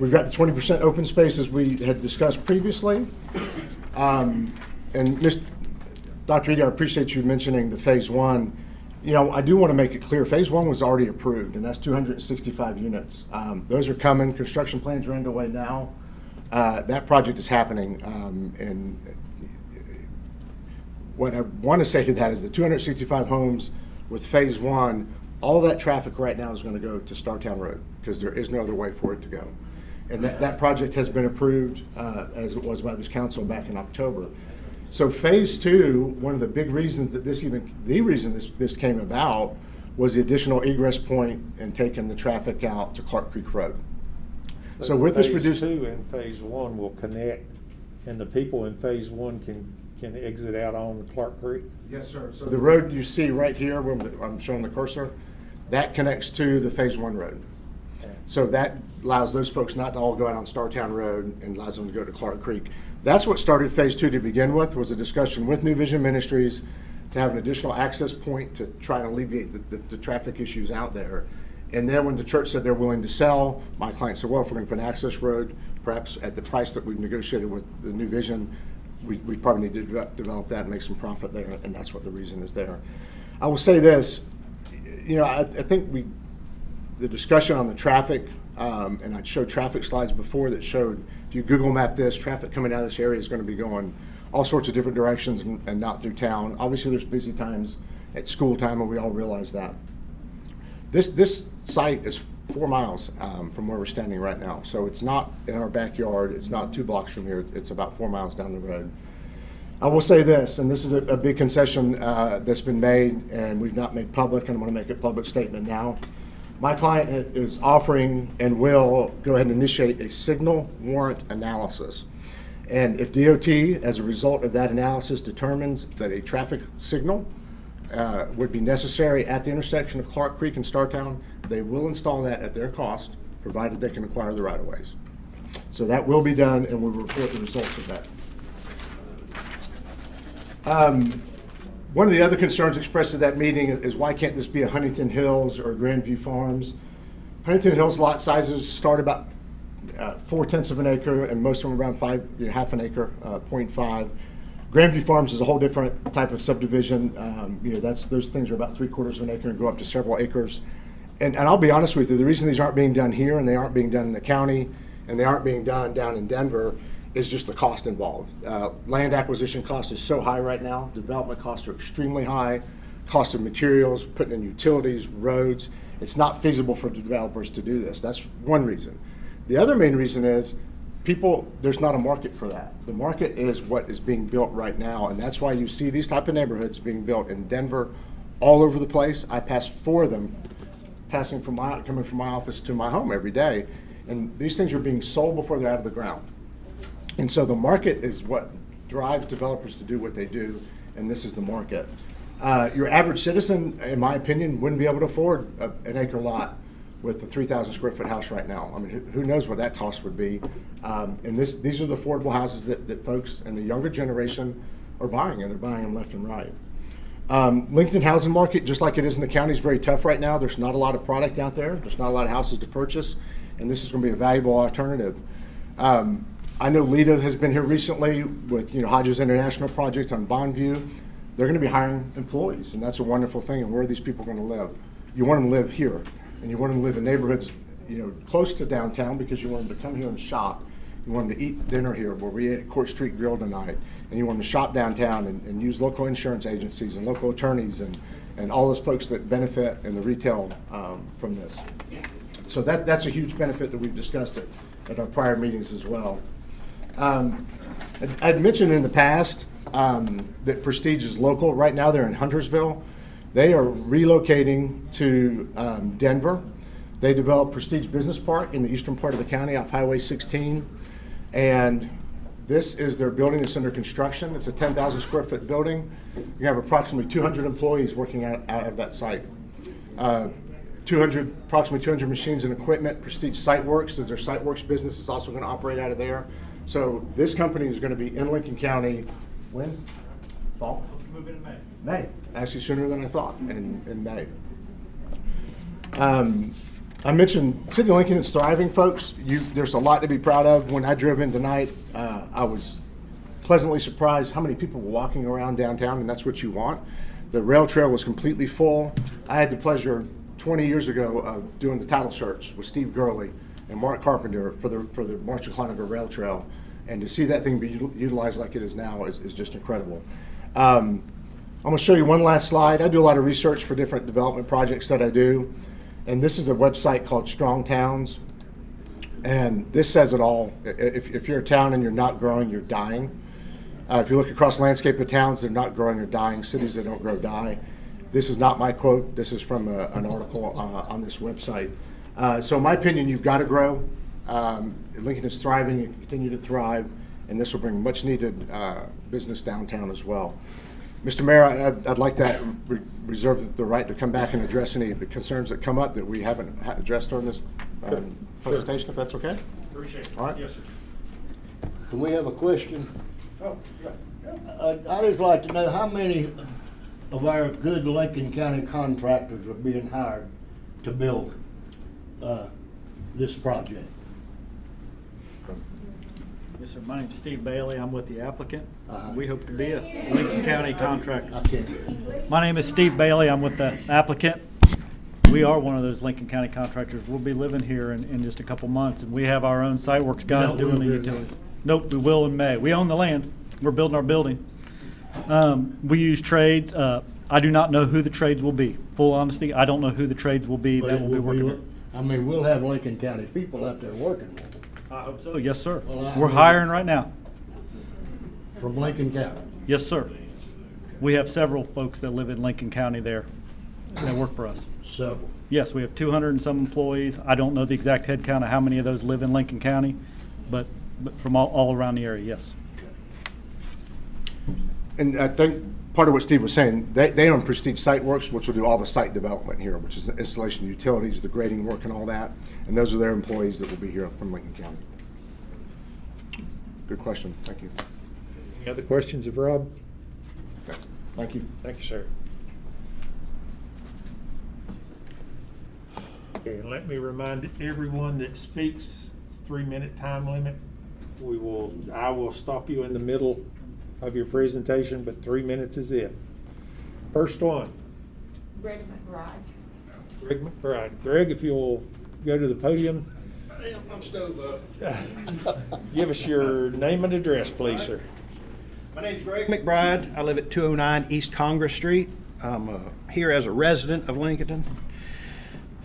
We've got the 20% open space as we had discussed previously. And Dr. Eady, I appreciate you mentioning the Phase 1. You know, I do want to make it clear, Phase 1 was already approved, and that's 265 units. Those are coming. Construction plans are underway now. That project is happening, and what I want to say to that is the 265 homes with Phase 1, all that traffic right now is going to go to Startown Road because there is no other way for it to go. And that project has been approved, as it was by this council back in October. So phase 2, one of the big reasons that the reason this came about was the additional egress point and taking the traffic out to Clark Creek Road. So with this reduced. Phase 2 and phase 1 will connect, and the people in phase 1 can exit out on Clark Creek? Yes, sir. So the road you see right here, where I'm showing the cursor, that connects to the phase 1 road. So that allows those folks not to all go out on Startown Road and allows them to go to Clark Creek. That's what started phase 2 to begin with, was a discussion with New Vision Ministries to have an additional access point to try and alleviate the traffic issues out there. And then when the church said they're willing to sell, my client said, well, if we're going to put an access road, perhaps at the price that we've negotiated with the New Vision, we probably need to develop that and make some profit there, and that's what the reason is there. I will say this, I think the discussion on the traffic, and I'd showed traffic slides before that showed, if you Google map this, traffic coming out of this area is going to be going all sorts of different directions and not through town. Obviously, there's busy times at school time, and we all realize that. This site is 4 miles from where we're standing right now. So it's not in our backyard. It's not 2 blocks from here. It's about 4 miles down the road. I will say this, and this is a big concession that's been made, and we've not made public, and I'm going to make a public statement now. My client is offering and will go ahead and initiate a signal warrant analysis. And if DOT, as a result of that analysis, determines that a traffic signal would be necessary at the intersection of Clark Creek and Startown, they will install that at their cost, provided they can acquire the right-of-ways. So that will be done, and we'll report the results of that. One of the other concerns expressed at that meeting is why can't this be a Huntington Hills or Grandview Farms? Huntington Hills lot sizes start about 0.4 of an acre, and most of them around half an acre, 0.5. Grandview Farms is a whole different type of subdivision. Those things are about 3/4 of an acre and go up to several acres. And I'll be honest with you, the reason these aren't being done here and they aren't being done in the county and they aren't being done down in Denver is just the cost involved. Land acquisition cost is so high right now. Development costs are extremely high. Cost of materials, putting in utilities, roads. It's not feasible for developers to do this. That's one reason. The other main reason is there's not a market for that. The market is what is being built right now, and that's why you see these type of neighborhoods being built in Denver all over the place. I pass 4 of them coming from my office to my home every day, and these things are being sold before they're out of the ground. And so the market is what drives developers to do what they do, and this is the market. Your average citizen, in my opinion, wouldn't be able to afford an acre lot with a 3,000 square foot house right now. I mean, who knows what that cost would be? And these are the affordable houses that folks in the younger generation are buying, and they're buying them left and right. Lincolnton housing market, just like it is in the county, is very tough right now. There's not a lot of product out there. There's not a lot of houses to purchase, and this is going to be a valuable alternative. I know Lita has been here recently with Hodges International Project on Bondview. They're going to be hiring employees, and that's a wonderful thing. And where are these people going to live? You want them to live here, and you want them to live in neighborhoods close to downtown because you want them to come here and shop. You want them to eat dinner here, where we ate at Court Street Grill tonight, and you want them to shop downtown and use local insurance agencies and local attorneys and all those folks that benefit in the retail from this. So that's a huge benefit that we've discussed at our prior meetings as well. I'd mentioned in the past that Prestige is local. Right now they're in Huntersville. They are relocating to Denver. They developed Prestige Business Park in the eastern part of the county off Highway 16. And this is their building that's under construction. It's a 10,000 square foot building. You have approximately 200 employees working out of that site. Approximately 200 machines and equipment. Prestige SiteWorks is their SiteWorks business. Is also going to operate out of there. So this company is going to be in Lincoln County when? Fall? Moving in May. May. Actually sooner than I thought, in May. I mentioned City of Lincoln is thriving, folks. There's a lot to be proud of. When I drove in tonight, I was pleasantly surprised how many people were walking around downtown, and that's what you want. The rail trail was completely full. I had the pleasure 20 years ago of doing the title search with Steve Gurley and Mark Carpenter for the Marshall Cloninger Rail Trail, and to see that thing be utilized like it is now is just incredible. I'm going to show you one last slide. I do a lot of research for different development projects that I do, and this is a website called Strong Towns. And this says it all. If you're a town and you're not growing, you're dying. If you look across the landscape of towns, they're not growing or dying. Cities that don't grow die. This is not my quote. This is from an article on this website. So in my opinion, you've got to grow. Lincoln is thriving and continue to thrive, and this will bring much needed business downtown as well. Mr. Mayor, I'd like to reserve the right to come back and address any of the concerns that come up that we haven't addressed during this presentation, if that's okay? Appreciate it. All right. Yes, sir. Can we have a question? Oh, yeah. I'd just like to know how many of our good Lincoln County contractors are being hired to build this project? Yes, sir. My name's Steve Bailey. I'm with the applicant. We hope to be a Lincoln County contractor. My name is Steve Bailey. I'm with the applicant. We are one of those Lincoln County contractors. We'll be living here in just a couple months, and we have our own site works guys doing the utilities. Nope, we will in May. We own the land. We're building our building. We use trades. I do not know who the trades will be. Full honesty, I don't know who the trades will be that will be working there. I mean, we'll have Lincoln County people out there working with them. I hope so. Yes, sir. Well, We're hiring right now. From Lincoln County? Yes, sir. We have several folks that live in Lincoln County there that work for us. Several. Yes, we have 200 and some employees. I don't know the exact head count of how many of those live in Lincoln County, but from all around the area, yes. And I think part of what Steve was saying, they own Prestige Site Works, which will do all the site development here, which is the installation of utilities, the grading work and all that. And those are their employees that will be here from Lincoln County. Good question. Thank you. Any other questions of Rob? Okay. Thank you. Thank you, sir. Okay, and let me remind everyone that speaks, 3-minute time limit. I will stop you in the middle of your presentation, but 3 minutes is it. First one. Greg McBride. Greg McBride. Greg, if you'll go to the podium. I'm stove up. Give us your name and address, please, sir. My name's Greg McBride. I live at 209 East Congress Street. I'm here as a resident of Lincolnton.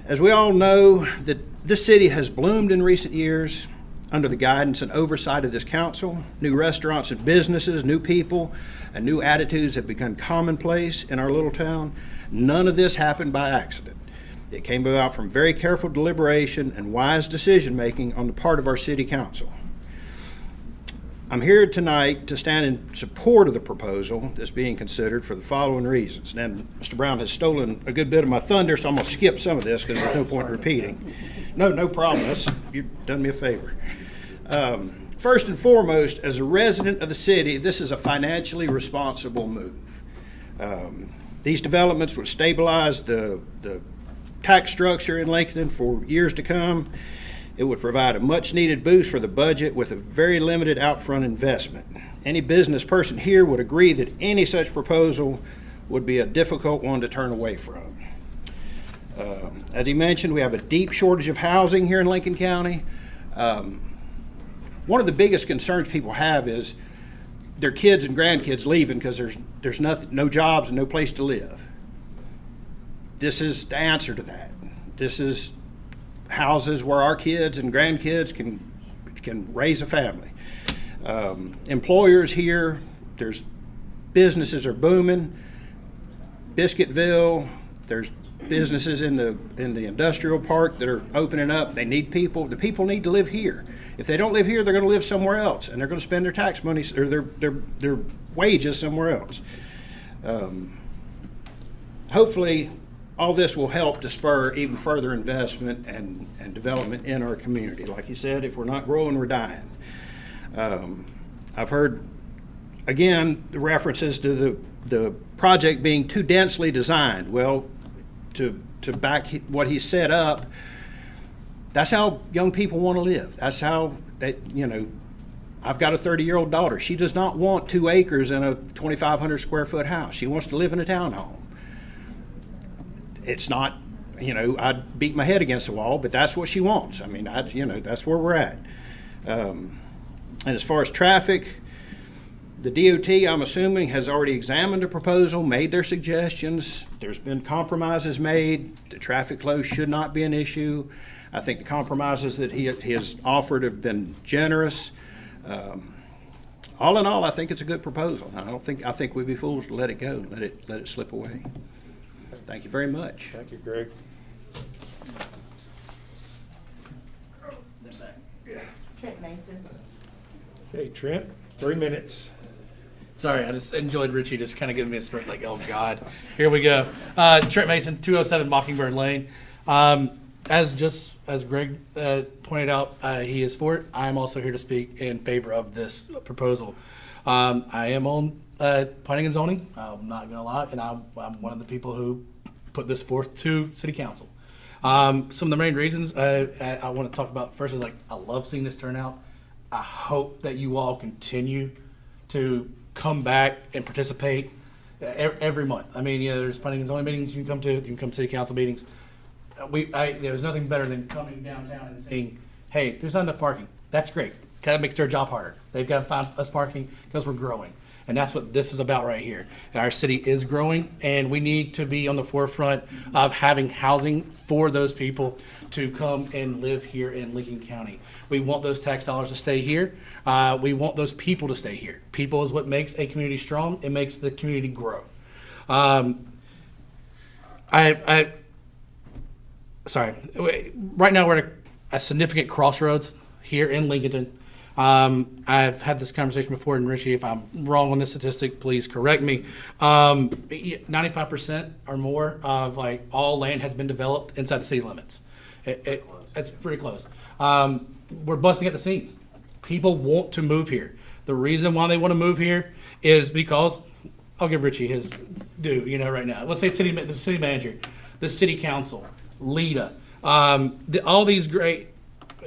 As we all know, that this city has bloomed in recent years under the guidance and oversight of this council. New restaurants and businesses, new people, and new attitudes have become commonplace in our little town. None of this happened by accident. It came about from very careful deliberation and wise decision-making on the part of our city council. I'm here tonight to stand in support of the proposal that's being considered for the following reasons. And Mr. Brown has stolen a good bit of my thunder, so I'm going to skip some of this because there's no point in repeating. No problem. You've done me a favor. First and foremost, as a resident of the city, this is a financially responsible move. These developments would stabilize the tax structure in Lincoln for years to come. It would provide a much-needed boost for the budget with a very limited upfront investment. Any business person here would agree that any such proposal would be a difficult one to turn away from. As he mentioned, we have a deep shortage of housing here in Lincoln County. One of the biggest concerns people have is their kids and grandkids leaving because there's no jobs and no place to live. This is the answer to that. This is houses where our kids and grandkids can raise a family. Employers here, there's businesses are booming. Biscuitville, there's businesses in the industrial park that are opening up. They need people. The people need to live here. If they don't live here, they're going to live somewhere else, and they're going to spend their tax money or their wages somewhere else. Hopefully, all this will help to spur even further investment and development in our community. Like you said, if we're not growing, we're dying. I've heard, again, the references to the project being too densely designed. Well, to back what he set up, that's how young people want to live. That's how, I've got a 30-year-old daughter. She does not want 2 acres in a 2,500 square foot house. She wants to live in a townhome. It's not, I'd beat my head against the wall, but that's what she wants. I mean, that's where we're at. And as far as traffic, The DOT, I'm assuming, has already examined the proposal, made their suggestions. There's been compromises made. The traffic flow should not be an issue. I think the compromises that he has offered have been generous. All in all, I think it's a good proposal. I think we'd be fools to let it go, let it slip away. Thank you very much. Thank you, Greg. Trent Mason. Okay, Trent, 3 minutes. Sorry, I just enjoyed Richie just kind of giving me a sprint like, oh, God. Here we go. Trent Mason, 207 Mockingbird Lane. As Greg pointed out, he is for it. I'm also here to speak in favor of this proposal. I am on planning and zoning. I'm not going to lie, and I'm one of the people who put this forth to City Council. Some of the main reasons I want to talk about first is I love seeing this turnout. I hope that you all continue to come back and participate every month. I mean, there's planning and zoning meetings you can come to. You can come to City Council meetings. There's nothing better than coming downtown and saying, hey, there's not enough parking. That's great. That makes their job harder. They've got to find us parking because we're growing. And that's what this is about right here. Our city is growing, and we need to be on the forefront of having housing for those people to come and live here in Lincoln County. We want those tax dollars to stay here. We want those people to stay here. People is what makes a community strong. It makes the community grow. Right now we're at a significant crossroads here in Lincolnton. I've had this conversation before, and Richie, if I'm wrong on this statistic, please correct me. 95% or more of all land has been developed inside the city limits. It's pretty close. We're busting at the seams. People want to move here. The reason why they want to move here is because, I'll give Richie his due, right now. Let's say the city manager, the city council, LEDA, all these great,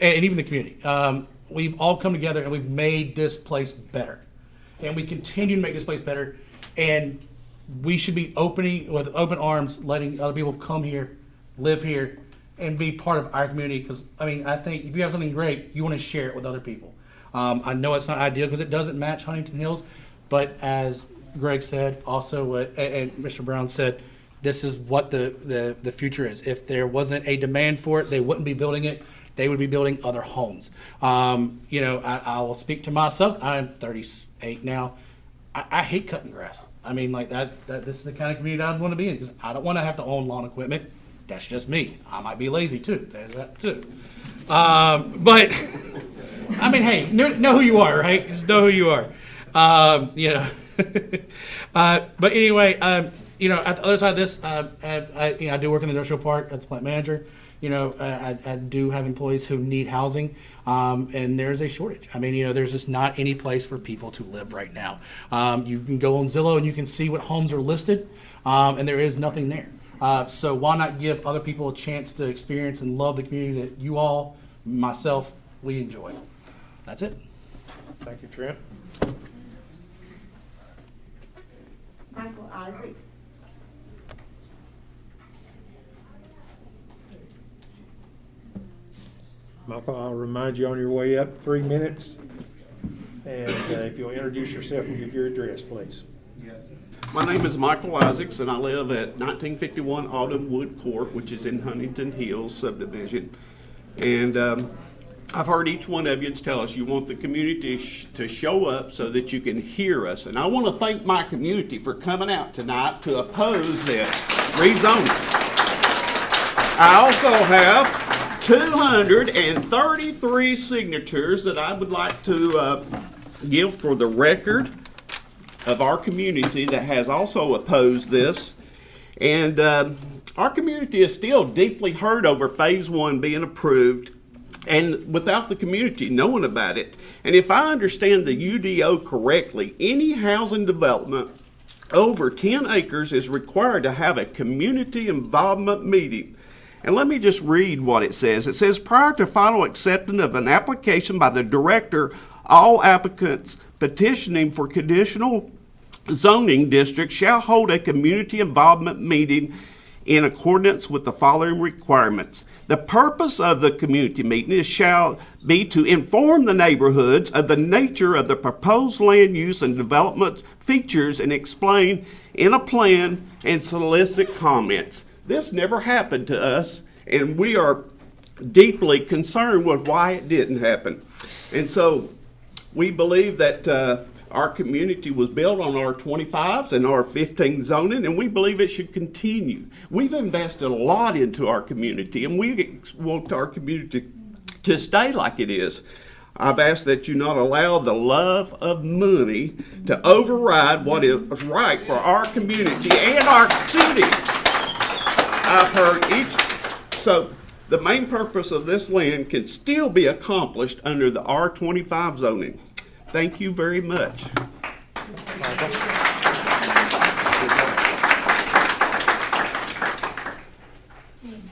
and even the community. We've all come together and we've made this place better. And we continue to make this place better. And we should be opening with open arms, letting other people come here, live here, and be part of our community. Because, I think if you have something great, you want to share it with other people. I know it's not ideal because it doesn't match Huntington Hills. But as Greg said, also and Mr. Brown said, this is what the future is. If there wasn't a demand for it, they wouldn't be building it. They would be building other homes. I will speak to myself. I'm 38 now. I hate cutting grass. This is the kind of community I'd want to be in because I don't want to have to own lawn equipment. That's just me. I might be lazy too. There's that too. But hey, know who you are, right? Just know who you are. But anyway, at the other side of this, I do work in the industrial park as a plant manager. I do have employees who need housing, and there's a shortage. There's just not any place for people to live right now. You can go on Zillow and you can see what homes are listed, and there is nothing there. So why not give other people a chance to experience and love the community that you all, myself, we enjoy. That's it. Thank you, Trent. Michael Isaacs. Michael, I'll remind you on your way up, 3 minutes. And if you'll introduce yourself and give your address, please. Yes. My name is Michael Isaacs, and I live at 1951 Autumnwood Court, which is in Huntington Hills subdivision. And I've heard each one of you tell us you want the community to show up so that you can hear us. And I want to thank my community for coming out tonight to oppose this rezoning. I also have 233 signatures that I would like to give for the record of our community that has also opposed this. And our community is still deeply hurt over Phase 1 being approved and without the community knowing about it. And if I understand the UDO correctly, any housing development over 10 acres is required to have a community involvement meeting. And let me just read what it says. It says, prior to final acceptance of an application by the director, all applicants petitioning for conditional zoning districts shall hold a community involvement meeting in accordance with the following requirements. The purpose of the community meeting shall be to inform the neighborhoods of the nature of the proposed land use and development features and explain in a plan and solicit comments. This never happened to us, and we are deeply concerned with why it didn't happen. And so we believe that our community was built on R25s and R15 zoning, and we believe it should continue. We've invested a lot into our community, and we want our community to stay like it is. I've asked that you not allow the love of money to override what is right for our community and our city. I've heard so the main purpose of this land can still be accomplished under the R25 zoning. Thank you very much. Steve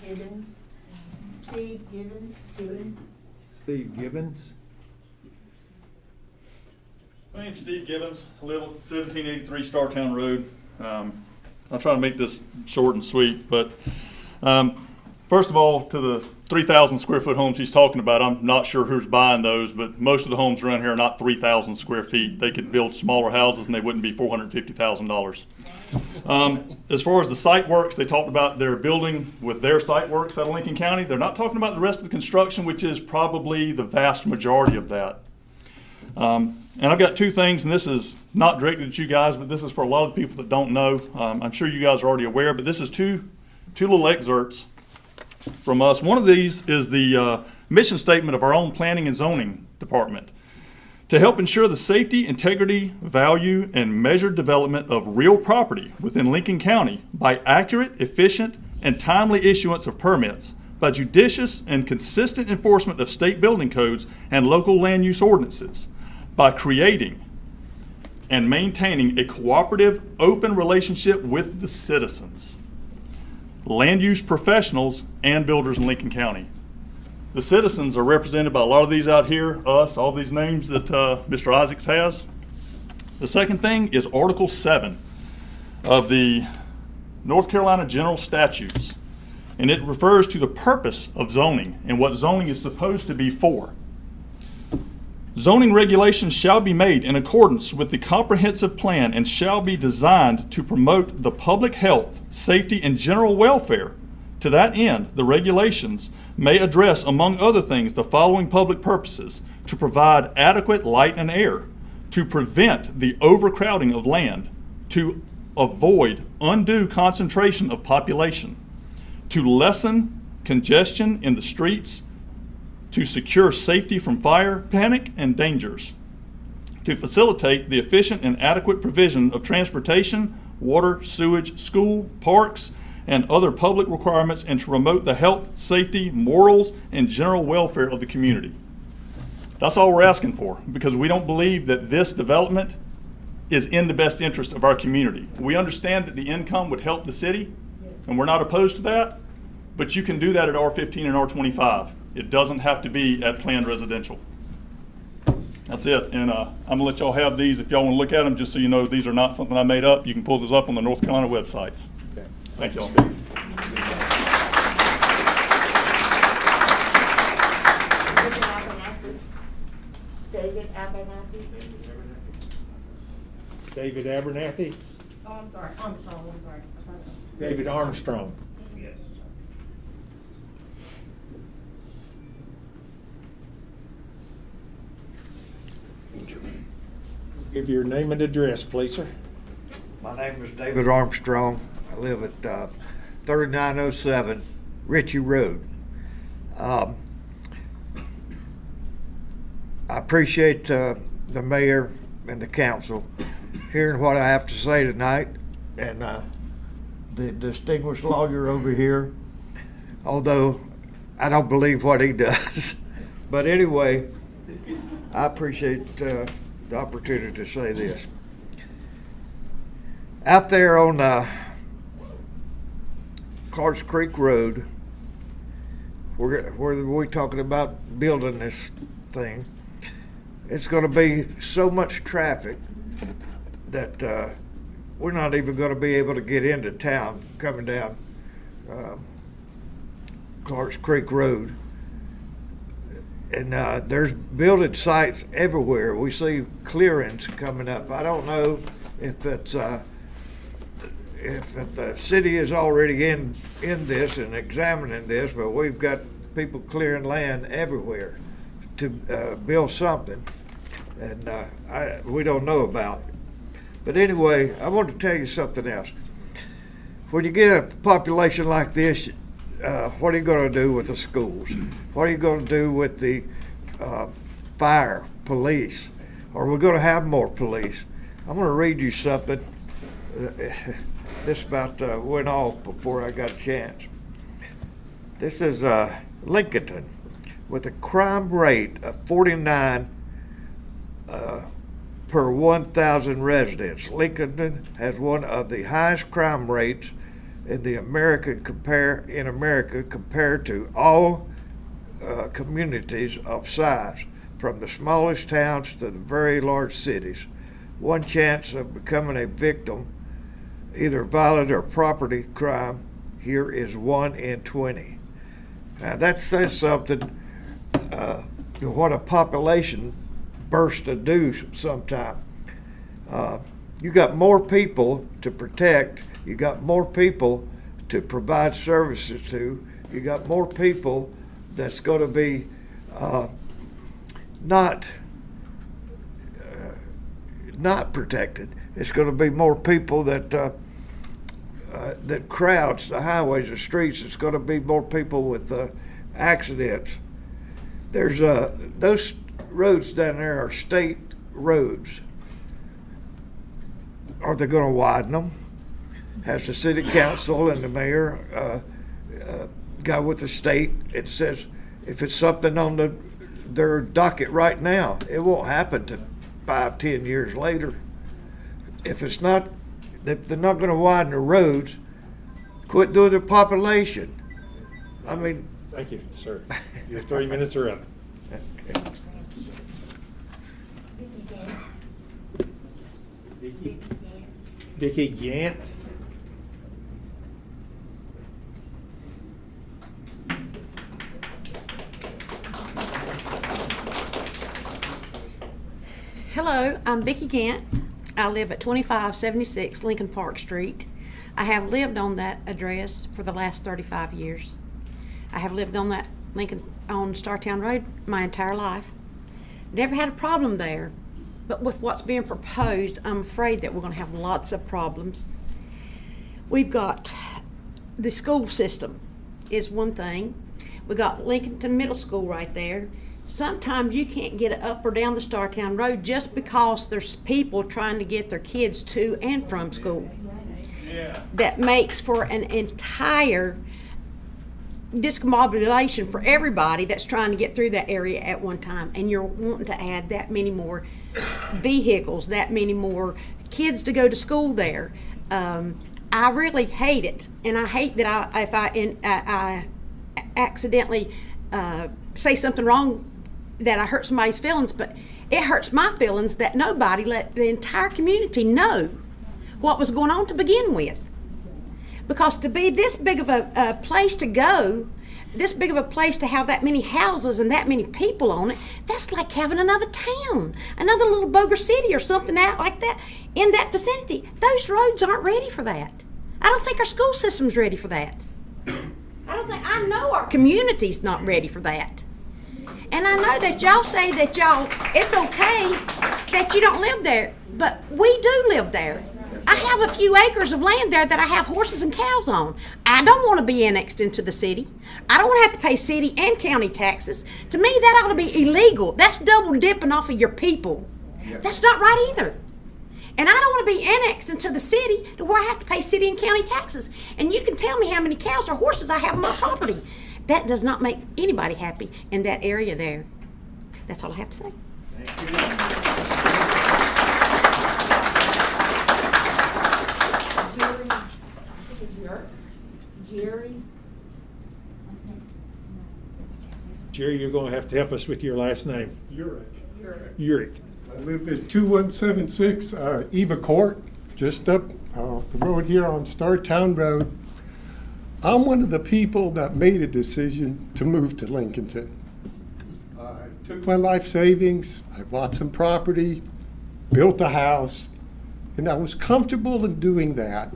Gibbons. Steve Gibbons. Steve Gibbons. My name's Steve Gibbons. I live on 1783 Startown Road. I'll try to make this short and sweet, but first of all, to the 3,000 square foot homes he's talking about, I'm not sure who's buying those, but most of the homes around here are not 3,000 square feet. They could build smaller houses and they wouldn't be $450,000. As far as the site works, they talked about their building with their site works out of Lincoln County. They're not talking about the rest of the construction, which is probably the vast majority of that. And I've got two things, and this is not directed at you guys, but this is for a lot of the people that don't know. I'm sure you guys are already aware, but this is two little excerpts from us. One of these is the mission statement of our own planning and zoning department. To help ensure the safety, integrity, value, and measured development of real property within Lincoln County by accurate, efficient, and timely issuance of permits, by judicious and consistent enforcement of state building codes and local land use ordinances, by creating and maintaining a cooperative, open relationship with the citizens, land use professionals, and builders in Lincoln County. The citizens are represented by a lot of these out here, us, all these names that Mr. Isaacs has. The second thing is Article 7 of the North Carolina General Statutes, and it refers to the purpose of zoning and what zoning is supposed to be for. Zoning regulations shall be made in accordance with the comprehensive plan and shall be designed to promote the public health, safety, and general welfare. To that end, the regulations may address, among other things, the following public purposes: to provide adequate light and air, to prevent the overcrowding of land, to avoid undue concentration of population, to lessen congestion in the streets, to secure safety from fire, panic, and dangers, to facilitate the efficient and adequate provision of transportation, water, sewage, school, parks, and other public requirements, and to promote the health, safety, morals, and general welfare of the community. That's all we're asking for, because we don't believe that this development is in the best interest of our community. We understand that the income would help the city, and we're not opposed to that, but you can do that at R15 and R25. It doesn't have to be at planned residential. That's it. And I'm going to let y'all have these if y'all want to look at them, just so you know these are not something I made up. You can pull those up on the North Carolina websites. Okay. Thank y'all. David Abernathy. David Abernathy. Oh, I'm sorry, Armstrong, I'm sorry. David Armstrong. Give your name and address, please, sir. My name is David Armstrong. I live at 3907 Ritchie Road. I appreciate the mayor and the council hearing what I have to say tonight, and the distinguished lawyer over here, although I don't believe what he does. But anyway, I appreciate the opportunity to say this. Out there on Clarks Creek Road, where we're talking about building this thing, it's going to be so much traffic that we're not even going to be able to get into town coming down Clarks Creek Road. And there's building sites everywhere. We see clearings coming up. I don't know if it's if the city is already in this and examining this, but we've got people clearing land everywhere to build something, and we don't know about. But anyway, I want to tell you something else. When you get a population like this, what are you going to do with the schools? What are you going to do with the fire, police? Are we going to have more police? I'm going to read you something. This about went off before I got a chance. This is Lincolnton, with a crime rate of 49 per 1,000 residents. Lincolnton has one of the highest crime rates in America compared to all communities of size, from the smallest towns to the very large cities. One chance of becoming a victim, either violent or property crime, here is 1 in 20. Now that says something, what a population burst to do sometime. You got more people to protect, you got more people to provide services to, you got more people that's going to be not protected. It's going to be more people that that crowds the highways and streets. It's going to be more people with accidents. There's those roads down there are state roads. Are they going to widen them? Has the city council and the mayor got with the state? It says if it's something on their docket right now, it won't happen to 5-10 years later. If it's not, if they're not going to widen the roads, quit doing the population. I mean. Thank you, sir. Your 30 minutes are up. Okay. Vicki Gant. Hello, I'm Vicki Gant. I live at 2576 Lincoln Park Street. I have lived on that address for the last 35 years. I have lived on that on Startown Road my entire life. Never had a problem there, but with what's being proposed, I'm afraid that we're going to have lots of problems. We've got the school system is one thing. We got Lincolnton Middle School right there. Sometimes you can't get up or down the Startown Road just because there's people trying to get their kids to and from school. Yeah. That makes for an entire discombobulation for everybody that's trying to get through that area at one time. And you're wanting to add that many more vehicles, that many more kids to go to school there. I really hate it, and I hate that if I accidentally say something wrong, that I hurt somebody's feelings, but it hurts my feelings that nobody let the entire community know what was going on to begin with. Because to be this big of a place to go, this big of a place to have that many houses and that many people on it, that's like having another town, another little boger city or something out like that in that vicinity. Those roads aren't ready for that. I don't think our school system's ready for that. I know our community's not ready for that. And I know that y'all say that it's okay that you don't live there, but we do live there. I have a few acres of land there that I have horses and cows on. I don't want to be annexed into the city. I don't want to have to pay city and county taxes. To me, that ought to be illegal. That's double dipping off of your people. Yep. That's not right either. And I don't want to be annexed into the city to where I have to pay city and county taxes. And you can tell me how many cows or horses I have on my property. That does not make anybody happy in that area there. That's all I have to say. Thank Jerry. Jerry, you're going to have to help us with your last name. Urick. I live at 2176 Eva Court, just up the road here on Startown Road. I'm one of the people that made a decision to move to Lincolnton. I took my life savings, I bought some property, built a house, and I was comfortable in doing that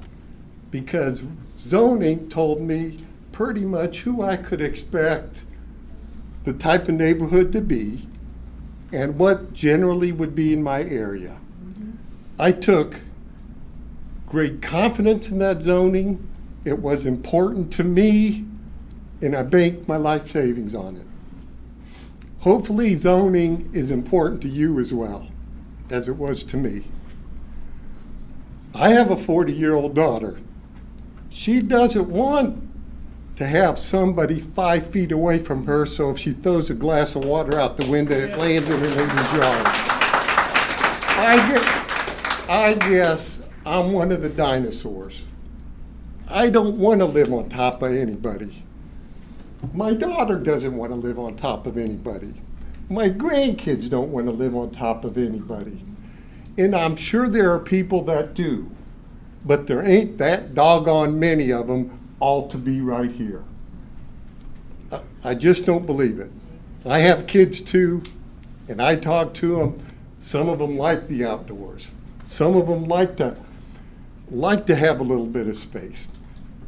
because zoning told me pretty much who I could expect the type of neighborhood to be and what generally would be in my area. I took great confidence in that zoning. It was important to me, and I banked my life savings on it. Hopefully zoning is important to you as well, as it was to me. I have a 40-year-old daughter. She doesn't want to have somebody 5 feet away from her, so if she throws a glass of water out the window, it lands in her neighbor's yard. I guess I'm one of the dinosaurs. I don't want to live on top of anybody. My daughter doesn't want to live on top of anybody. My grandkids don't want to live on top of anybody. And I'm sure there are people that do, but there ain't that doggone many of them all to be right here. I just don't believe it. I have kids too, and I talk to them. Some of them like the outdoors. Some of them like to have a little bit of space.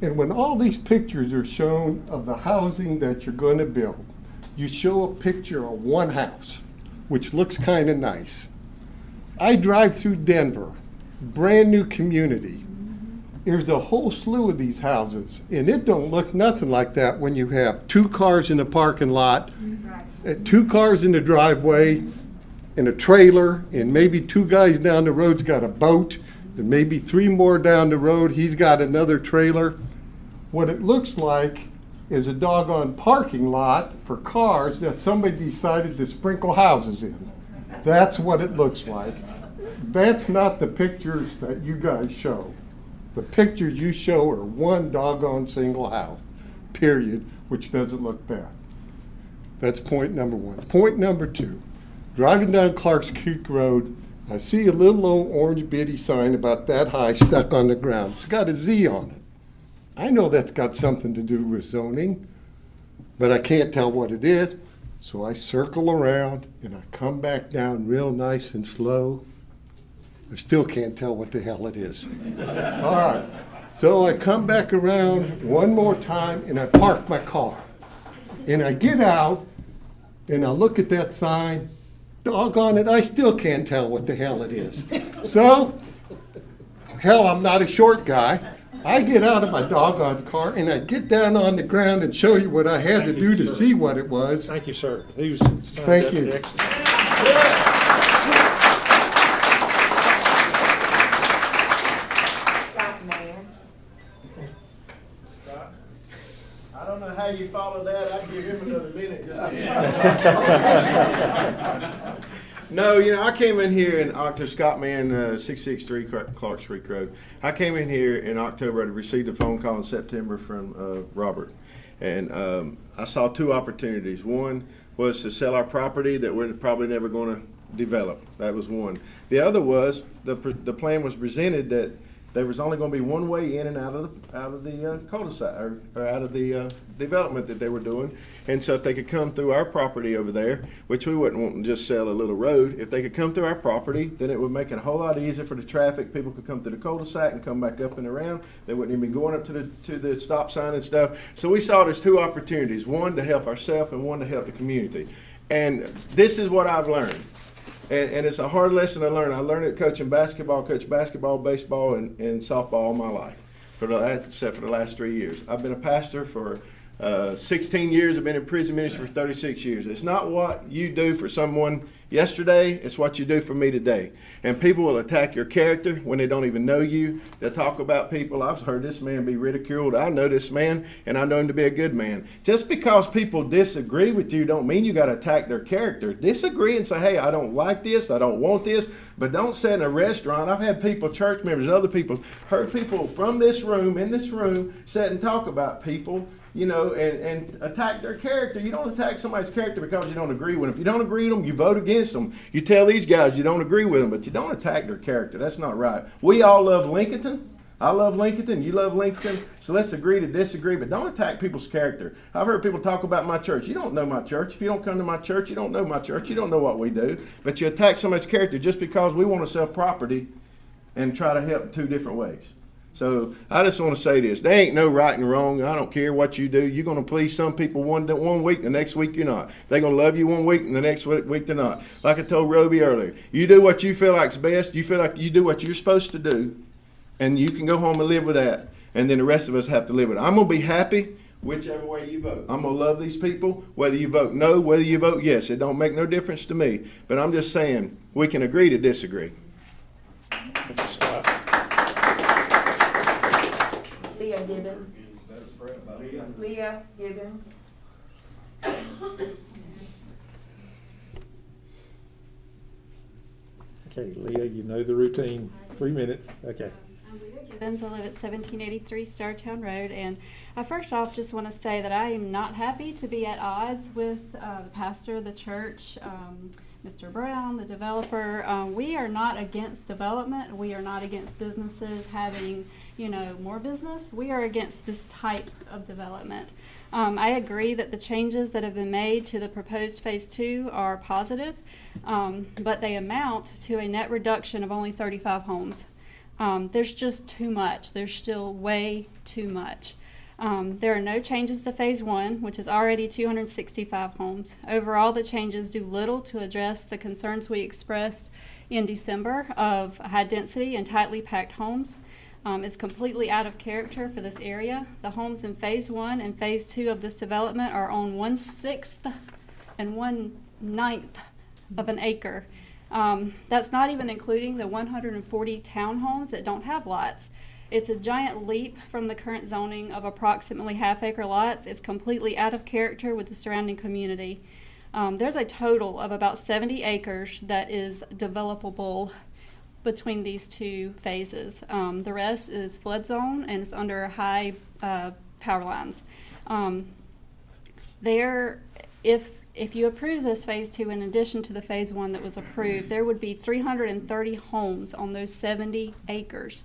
And when all these pictures are shown of the housing that you're going to build, you show a picture of one house, which looks kind of nice. I drive through Denver, brand new community. There's a whole slew of these houses, and it don't look nothing like that when you have 2 cars in the parking lot, 2 cars in the driveway, and a trailer, and maybe 2 guys down the road's got a boat, and maybe 3 more down the road, he's got another trailer. What it looks like is a doggone parking lot for cars that somebody decided to sprinkle houses in. That's what it looks like. That's not the pictures that you guys show. The pictures you show are one doggone single house, period, which doesn't look bad. That's point number 1. Point number 2, driving down Clarks Creek Road, I see a little old orange bitty sign about that high stuck on the ground. It's got a Z on it. I know that's got something to do with zoning, but I can't tell what it is. So I circle around and I come back down real nice and slow. I still can't tell what the hell it is. All right, so I come back around one more time and I park my car. And I get out and I look at that sign. Doggone it, I still can't tell what the hell it is. So, hell, I'm not a short guy. I get out of my doggone car and I get down on the ground and show you what I had to do to see what it was. Thank you, sir. Thank you. I don't know how you follow that. I'd give him another minute. No, I came in here in October, Scott Man, 663 Clark Creek Road. I came in here in October. I received a phone call in September from Robert. And I saw 2 opportunities. One was to sell our property that we're probably never going to develop. That was one. The other was, the plan was presented that there was only going to be one way in and out of the cul-de-sac or out of the development that they were doing. And so if they could come through our property over there, which we wouldn't want to just sell a little road, if they could come through our property, then it would make it a whole lot easier for the traffic. People could come through the cul-de-sac and come back up and around. They wouldn't even be going up to the stop sign and stuff. So we saw there's 2 opportunities, one to help ourselves and one to help the community. And this is what I've learned. And it's a hard lesson to learn. I learned it coaching basketball, coached basketball, baseball, and softball all my life, except for the last 3 years. I've been a pastor for 16 years. I've been in prison ministry for 36 years. It's not what you do for someone yesterday, it's what you do for me today. And people will attack your character when they don't even know you. They'll talk about people. I've heard this man be ridiculed. I know this man, and I know him to be a good man. Just because people disagree with you don't mean you got to attack their character. Disagree and say, hey, I don't like this, I don't want this, but don't sit in a restaurant. I've had people, church members and other people, heard people from this room, in this room, sit and talk about people, and attack their character. You don't attack somebody's character because you don't agree with them. If you don't agree with them, you vote against them. You tell these guys you don't agree with them, but you don't attack their character. That's not right. We all love Lincolnton. I love Lincolnton, you love Lincolnton, so let's agree to disagree, but don't attack people's character. I've heard people talk about my church. You don't know my church. If you don't come to my church, you don't know my church. You don't know what we do. But you attack somebody's character just because we want to sell property and try to help in two different ways. So I just want to say this. There ain't no right and wrong. I don't care what you do. You're going to please some people one week, the next week you're not. They're going to love you one week, and the next week they're not. Like I told Roby earlier, you do what you feel like's best. You feel like you do what you're supposed to do, and you can go home and live with that. And then the rest of us have to live with it. I'm going to be happy whichever way you vote. I'm going to love these people, whether you vote no, whether you vote yes. It don't make no difference to me. But I'm just saying we can agree to disagree. Leah Gibbons. Leah Gibbons. Okay, Leah, you know the routine. 3 minutes. Okay. I'm Leah Gibbons. I live at 1783 Startown Road, and I first off just want to say that I am not happy to be at odds with the pastor of the church, Mr. Brown, the developer. We are not against development. We are not against businesses having, more business. We are against this type of development. I agree that the changes that have been made to the proposed Phase 2 are positive, but they amount to a net reduction of only 35 homes. There's just too much. There's still way too much. There are no changes to Phase 1, which is already 265 homes. Overall, the changes do little to address the concerns we expressed in December of high density and tightly packed homes. It's completely out of character for this area. The homes in Phase 1 and Phase 2 of this development are on 1/6 and 1/9 of an acre. That's not even including the 140 townhomes that don't have lots. It's a giant leap from the current zoning of approximately half-acre lots. It's completely out of character with the surrounding community. There's a total of about 70 acres that is developable between these two phases. The rest is flood zone and it's under high power lines. If you approve this Phase 2 in addition to the Phase 1 that was approved, there would be 330 homes on those 70 acres.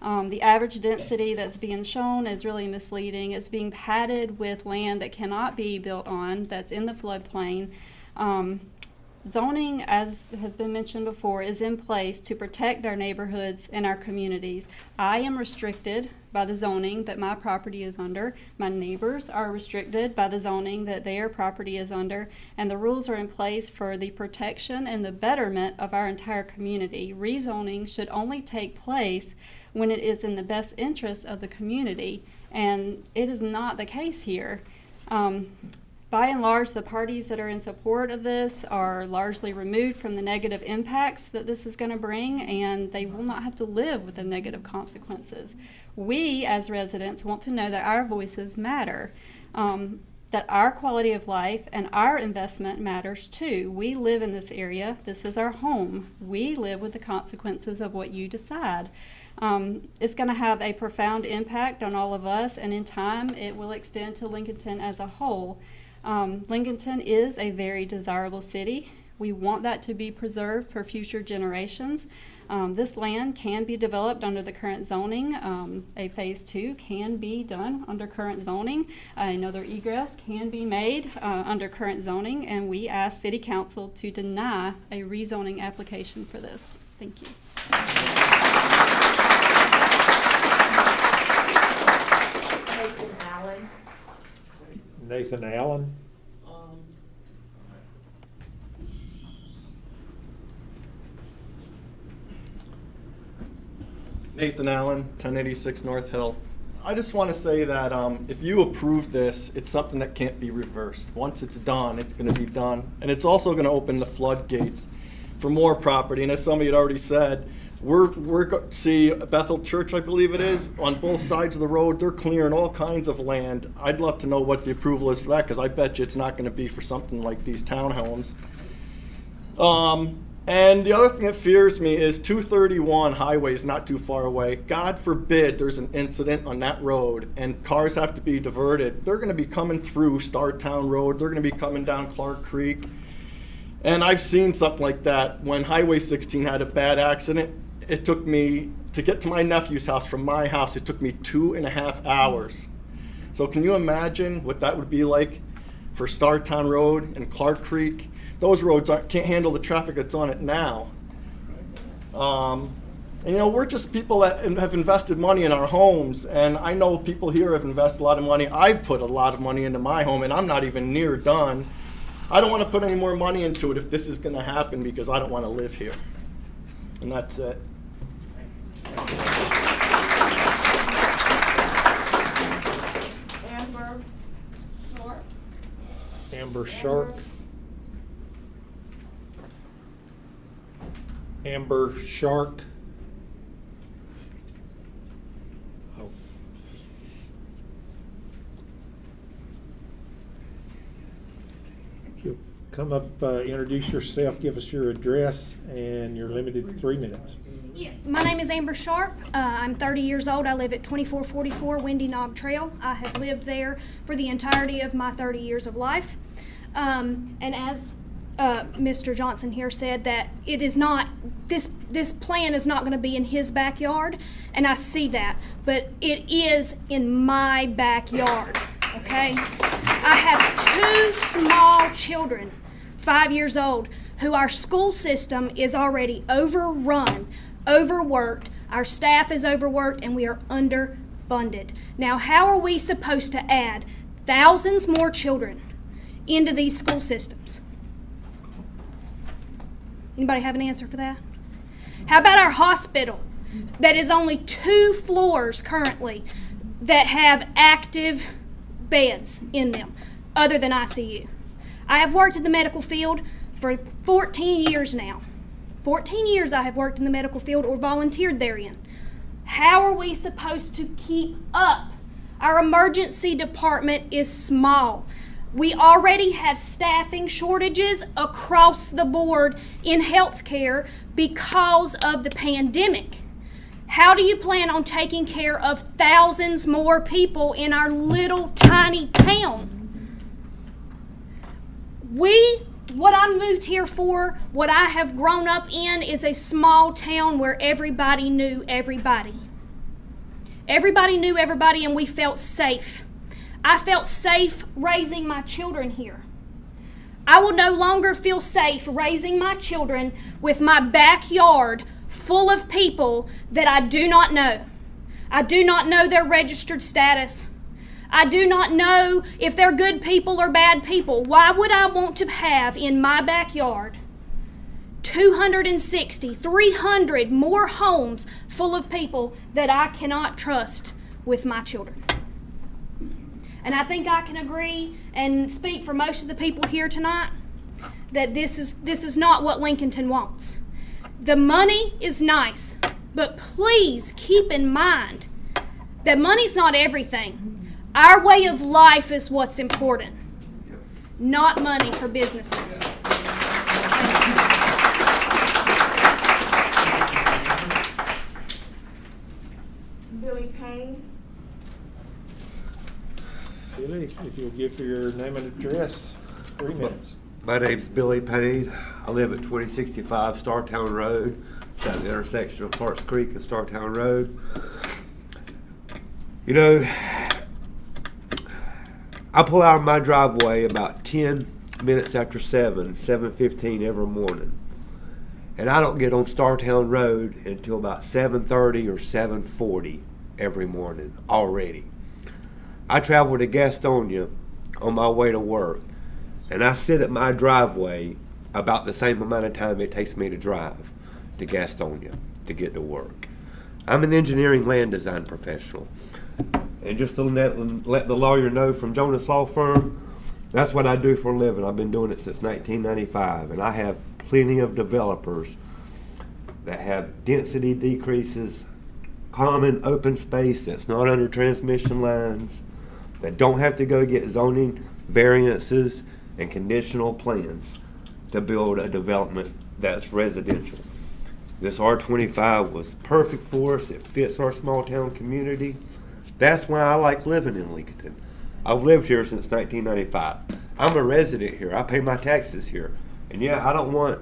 The average density that's being shown is really misleading. It's being padded with land that cannot be built on, that's in the floodplain. Zoning, as has been mentioned before, is in place to protect our neighborhoods and our communities. I am restricted by the zoning that my property is under. My neighbors are restricted by the zoning that their property is under, and the rules are in place for the protection and the betterment of our entire community. Rezoning should only take place when it is in the best interest of the community, and it is not the case here. By and large, the parties that are in support of this are largely removed from the negative impacts that this is going to bring, and they will not have to live with the negative consequences. We, as residents, want to know that our voices matter, that our quality of life and our investment matters too. We live in this area. This is our home. We live with the consequences of what you decide. It's going to have a profound impact on all of us, and in time, it will extend to Lincolnton as a whole. Lincolnton is a very desirable city. We want that to be preserved for future generations. This land can be developed under the current zoning. A Phase 2 can be done under current zoning. Another egress can be made under current zoning, and we ask City Council to deny a rezoning application for this. Thank you. Nathan Allen. Nathan Allen, 1086 North Hill. I just want to say that if you approve this, it's something that can't be reversed. Once it's done, it's going to be done. And it's also going to open the floodgates for more property. And as somebody had already said, we're see Bethel Church, I believe it is, on both sides of the road. They're clearing all kinds of land. I'd love to know what the approval is for that, because I bet you it's not going to be for something like these townhomes. And the other thing that fears me is 231 highway is not too far away. God forbid there's an incident on that road and cars have to be diverted. They're going to be coming through Startown Road. They're going to be coming down Clark Creek. And I've seen something like that. When Highway 16 had a bad accident, it took me to get to my nephew's house from my house, it took me 2.5 hours. So can you imagine what that would be like for Startown Road and Clark Creek? Those roads can't handle the traffic that's on it now. And we're just people that have invested money in our homes, and I know people here have invested a lot of money. I've put a lot of money into my home, and I'm not even near done. I don't want to put any more money into it if this is going to happen, because I don't want to live here. And that's it. Amber Sharp. Amber Shark. Amber Shark. Oh. You'll come up, introduce yourself, give us your address, and you're limited to 3 minutes. Yes, my name is Amber Sharp. I'm 30 years old. I live at 2444 Windy Knob Trail. I have lived there for the entirety of my 30 years of life. And as Mr. Johnson here said, that it is not, this plan is not going to be in his backyard, and I see that, but it is in my backyard, okay? I have 2 small children, 5 years old, who our school system is already overrun, overworked, our staff is overworked, and we are underfunded. Now, how are we supposed to add thousands more children into these school systems? Anybody have an answer for that? How about our hospital that is only 2 floors currently that have active beds in them other than ICU? I have worked in the medical field for 14 years now. 14 years I have worked in the medical field or volunteered therein. How are we supposed to keep up? Our emergency department is small. We already have staffing shortages across the board in healthcare because of the pandemic. How do you plan on taking care of thousands more people in our little tiny town? What I moved here for, what I have grown up in, is a small town where everybody knew everybody. Everybody knew everybody, and we felt safe. I felt safe raising my children here. I will no longer feel safe raising my children with my backyard full of people that I do not know. I do not know their registered status. I do not know if they're good people or bad people. Why would I want to have in my backyard 260, 300 more homes full of people that I cannot trust with my children? And I think I can agree and speak for most of the people here tonight that this is not what Lincolnton wants. The money is nice, but please keep in mind that money's not everything. Our way of life is what's important, not money for businesses. Billy Payne. Billy, if you'll give your name and address, 3 minutes. My name's Billy Payne. I live at 2065 Startown Road. It's at the intersection of Clarks Creek and Startown Road. You know, I pull out of my driveway about 10 minutes after 7:15 every morning. And I don't get on Startown Road until about 7:30 or 7:40 every morning already. I travel to Gastonia on my way to work, and I sit at my driveway about the same amount of time it takes me to drive to Gastonia to get to work. I'm an engineering land design professional. And just to let the lawyer know from Jonas Law Firm, that's what I do for a living. I've been doing it since 1995, and I have plenty of developers that have density decreases, common open space that's not under transmission lines, that don't have to go get zoning variances and conditional plans to build a development that's residential. This R25 was perfect for us. It fits our small town community. That's why I like living in Lincolnton. I've lived here since 1995. I'm a resident here. I pay my taxes here. And yeah, I don't want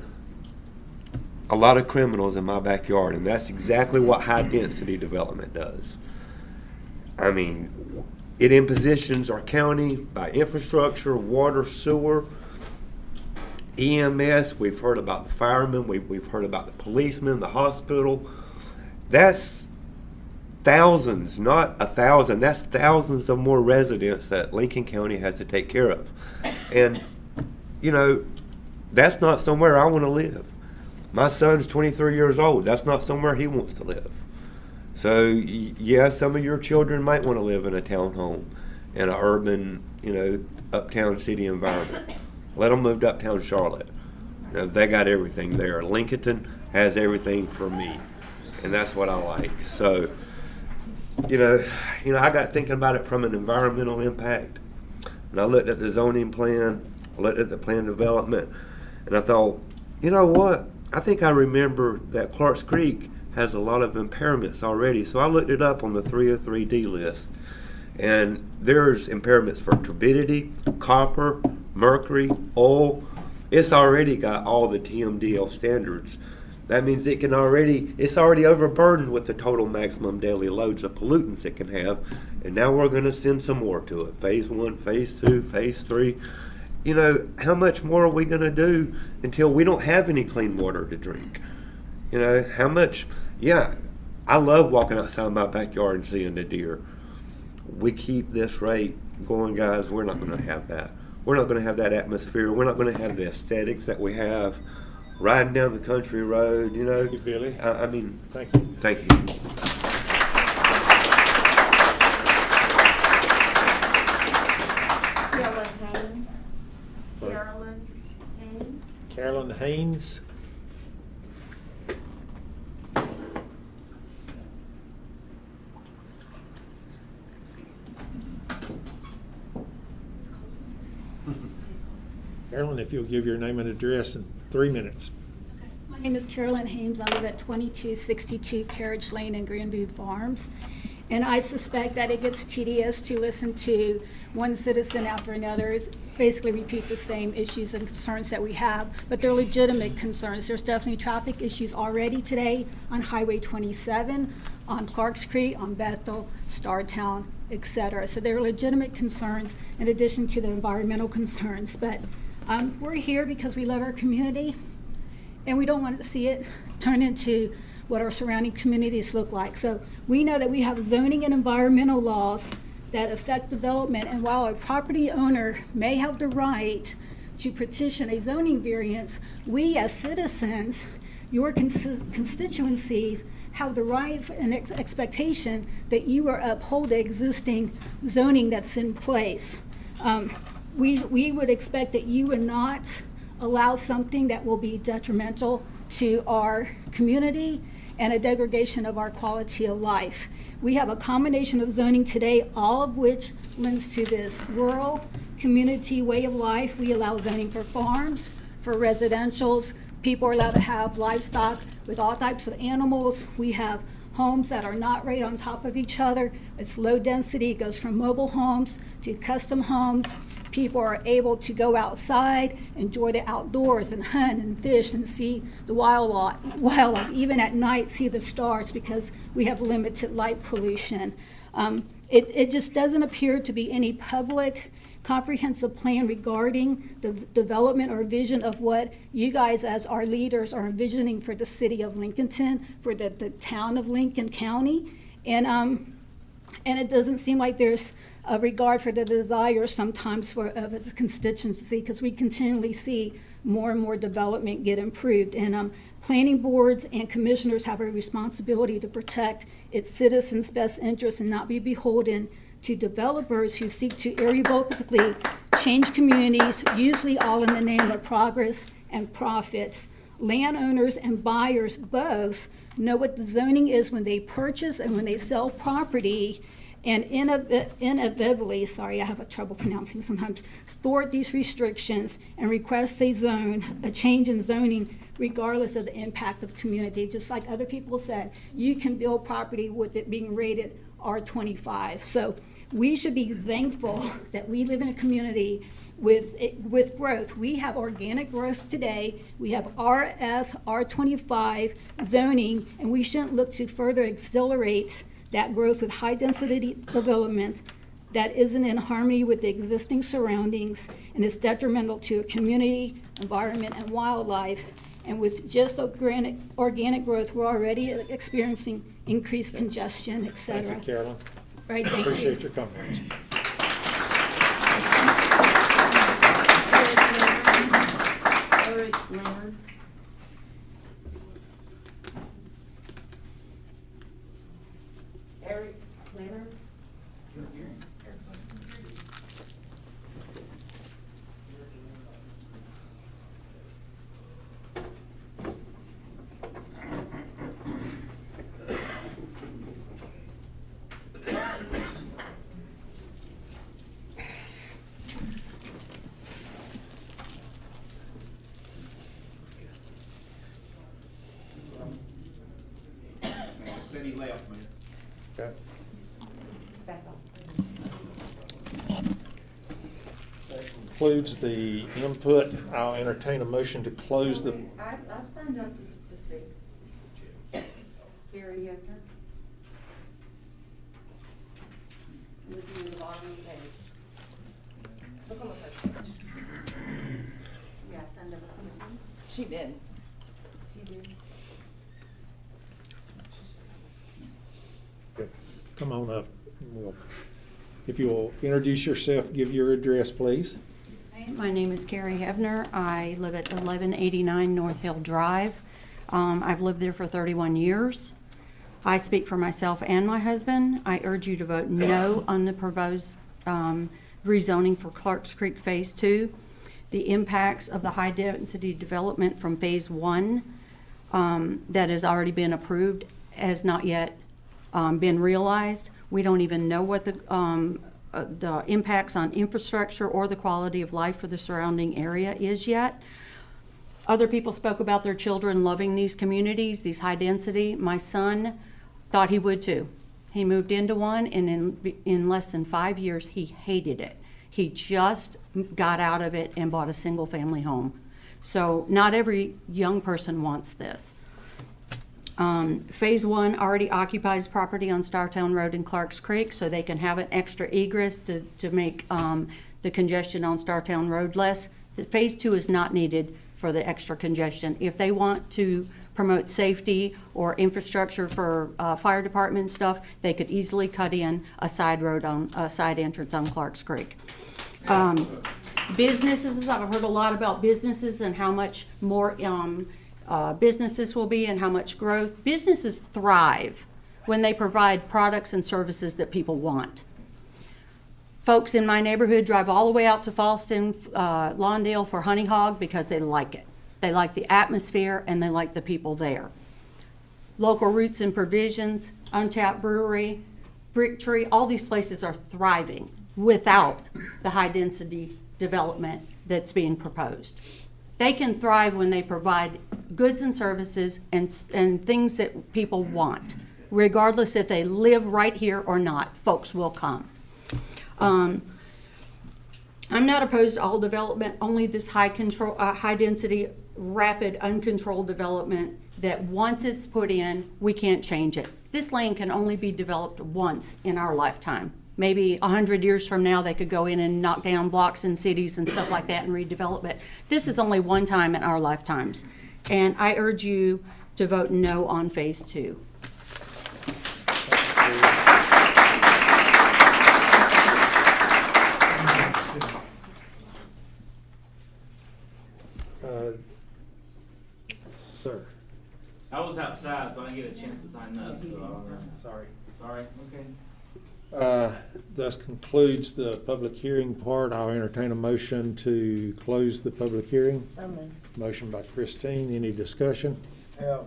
a lot of criminals in my backyard, and that's exactly what high-density development does. I mean, it impositions our county by infrastructure, water, sewer, EMS. We've heard about the firemen. We've heard about the policemen, the hospital. That's thousands, not 1,000. That's thousands of more residents that Lincoln County has to take care of. And, you know, that's not somewhere I want to live. My son's 23 years old. That's not somewhere he wants to live. So, yeah, some of your children might want to live in a townhome, in an urban, you know, uptown city environment. Let them move to uptown Charlotte. You know, they got everything there. Lincolnton has everything for me, and that's what I like. So, you know, I got thinking about it from an environmental impact, and I looked at the zoning plan, I looked at the plan development, and I thought, you know what? I think I remember that Clarks Creek has a lot of impairments already. So I looked it up on the 303D list, and there's impairments for turbidity, copper, mercury, oil. It's already got all the TMDL standards. That means it's already overburdened with the total maximum daily loads of pollutants it can have. And now we're going to send some more to it. Phase 1, Phase 2, Phase 3. You know, how much more are we going to do until we don't have any clean water to drink? You know, how much? Yeah, I love walking outside my backyard and seeing the deer. We keep this rate going, guys. We're not going to have that. We're not going to have that atmosphere. We're not going to have the aesthetics that we have riding down the country road, you know. Thank you, Billy. I mean, thank you. Thank you. Carolyn Haynes. Carolyn, if you'll give your name and address in 3 minutes. My name is Carolyn Hames. I live at 2262 Carriage Lane in Grandview Farms. And I suspect that it gets tedious to listen to one citizen after another basically repeat the same issues and concerns that we have, but they're legitimate concerns. There's definitely traffic issues already today on Highway 27, on Clarks Creek, on Bethel, Startown, etc. So they're legitimate concerns in addition to the environmental concerns. But we're here because we love our community, and we don't want to see it turn into what our surrounding communities look like. So we know that we have zoning and environmental laws that affect development, and while a property owner may have the right to petition a zoning variance, we as citizens, your constituencies, have the right and expectation that you will uphold the existing zoning that's in place. We would expect that you would not allow something that will be detrimental to our community and a degradation of our quality of life. We have a combination of zoning today, all of which lends to this rural community way of life. We allow zoning for farms, for residentials. People are allowed to have livestock with all types of animals. We have homes that are not right on top of each other. It's low density. It goes from mobile homes to custom homes. People are able to go outside, enjoy the outdoors and hunt and fish and see the wildlife, even at night see the stars because we have limited light pollution. It just doesn't appear to be any public comprehensive plan regarding the development or vision of what you guys as our leaders are envisioning for the city of Lincolnton, for the town of Lincoln County. And it doesn't seem like there's a regard for the desire sometimes of its constituency, because we continually see more and more development get improved. And planning boards and commissioners have a responsibility to protect its citizens' best interests and not be beholden to developers who seek to irrevocably change communities, usually all in the name of progress and profits. Landowners and buyers both know what the zoning is when they purchase and when they sell property, and inevitably, sorry, I have a trouble pronouncing sometimes, thwart these restrictions and request a change in zoning regardless of the impact of community. Just like other people said, you can build property with it being rated R25. So we should be thankful that we live in a community with growth. We have organic growth today. We have RS, R25 zoning, and we shouldn't look to further accelerate that growth with high-density development that isn't in harmony with the existing surroundings and is detrimental to a community, environment, and wildlife. And with just organic growth, we're already experiencing increased congestion, et cetera. Thank you, Carolyn. Right, thank you. Appreciate your comments. Eric Leonard. Eric Leonard. City left, man. Okay. That's all. That concludes the input. I'll entertain a motion to close the. I've signed up to speak. Gary Hefner. Looking at the bottom of the page. Look on the first page. Yeah, I signed up. She did. She did. Come on up. If you'll introduce yourself, give your address, please. My name is Carrie Hefner. I live at 1189 North Hill Drive. I've lived there for 31 years. I speak for myself and my husband. I urge you to vote no on the proposed rezoning for Clarks Creek Phase 2. The impacts of the high-density development from Phase 1 that has already been approved has not yet been realized. We don't even know what the impacts on infrastructure or the quality of life for the surrounding area is yet. Other people spoke about their children loving these communities, these high density. My son thought he would too. He moved into one, and in less than 5 years, he hated it. He just got out of it and bought a single family home. So not every young person wants this. Phase 1 already occupies property on Startown Road and Clarks Creek, so they can have an extra egress to make the congestion on Startown Road less. Phase 2 is not needed for the extra congestion. If they want to promote safety or infrastructure for fire department stuff, they could easily cut in a side road on a side entrance on Clarks Creek. Businesses, I've heard a lot about businesses and how much more businesses will be and how much growth. Businesses thrive when they provide products and services that people want. Folks in my neighborhood drive all the way out to Fallston, Lawndale for Honey Hog because they like it. They like the atmosphere and they like the people there. Local Roots and Provisions, Untapped Brewery, Brick Tree, all these places are thriving without the high density development that's being proposed. They can thrive when they provide goods and services and things that people want. Regardless if they live right here or not, folks will come. I'm not opposed to all development, only this high density, rapid, uncontrolled development that once it's put in, we can't change it. This land can only be developed once in our lifetime. Maybe 100 years from now, they could go in and knock down blocks in cities and stuff like that and redevelop it. This is only one time in our lifetimes. And I urge you to vote no on Phase 2. Sir. I was outside, so I didn't get a chance to sign up. So Sorry. Sorry. Okay. Thus concludes the public hearing part. I'll entertain a motion to close the public hearing. So moved. Motion by Christine. Any discussion? I have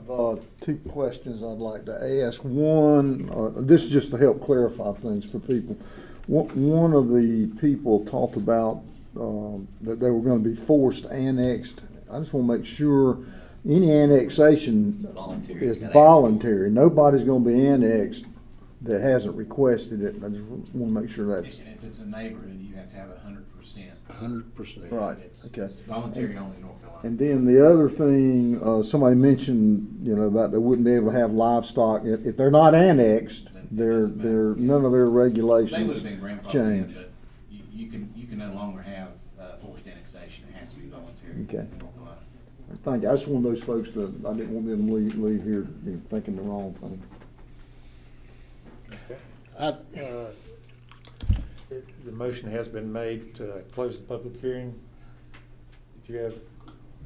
two questions I'd like to ask. One, this is just to help clarify things for people. One of the people talked about that they were going to be forced annexed. I just want to make sure any annexation is voluntary. Nobody's going to be annexed that hasn't requested it. I just want to make sure that's. And if it's a neighborhood, you have have to have 100%. 100%. Right, it's voluntary only in North Carolina. And then the other thing, somebody mentioned, about they wouldn't be able to have livestock if they're not annexed. They're none of their regulations They would have been grandfathered in, change. but you can no longer have forced annexation. It has to be voluntary. Okay. In North Carolina. Thank you. I just want those folks to. I didn't want them to leave here thinking the wrong thing. The motion has been made to close the public hearing. Did you have?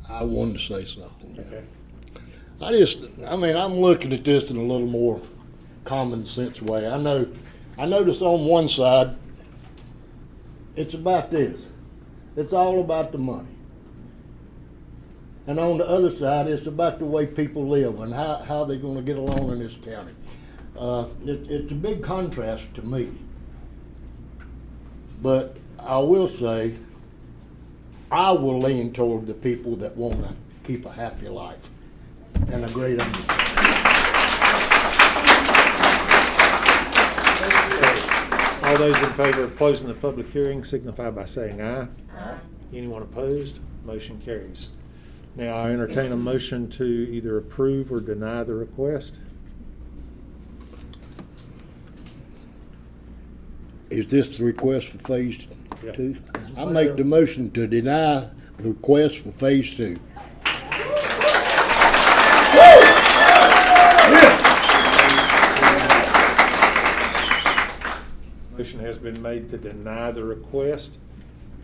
I wanted to say something. Okay. I'm looking at this in a little more common sense way. I notice on one side, it's about this. It's all about the money. And on the other side, it's about the way people live and how they're going to get along in this county. It's a big contrast to me. But I will say, I will lean toward the people that want to keep a happy life and a great understanding. All those in favor of closing the public hearing signify by saying aye. Aye. Anyone opposed? Motion carries. Now I entertain a motion to either approve or deny the request. Is this the request for phase Yeah. 2? I make the motion to deny the request for phase 2. Motion has been made to deny the request.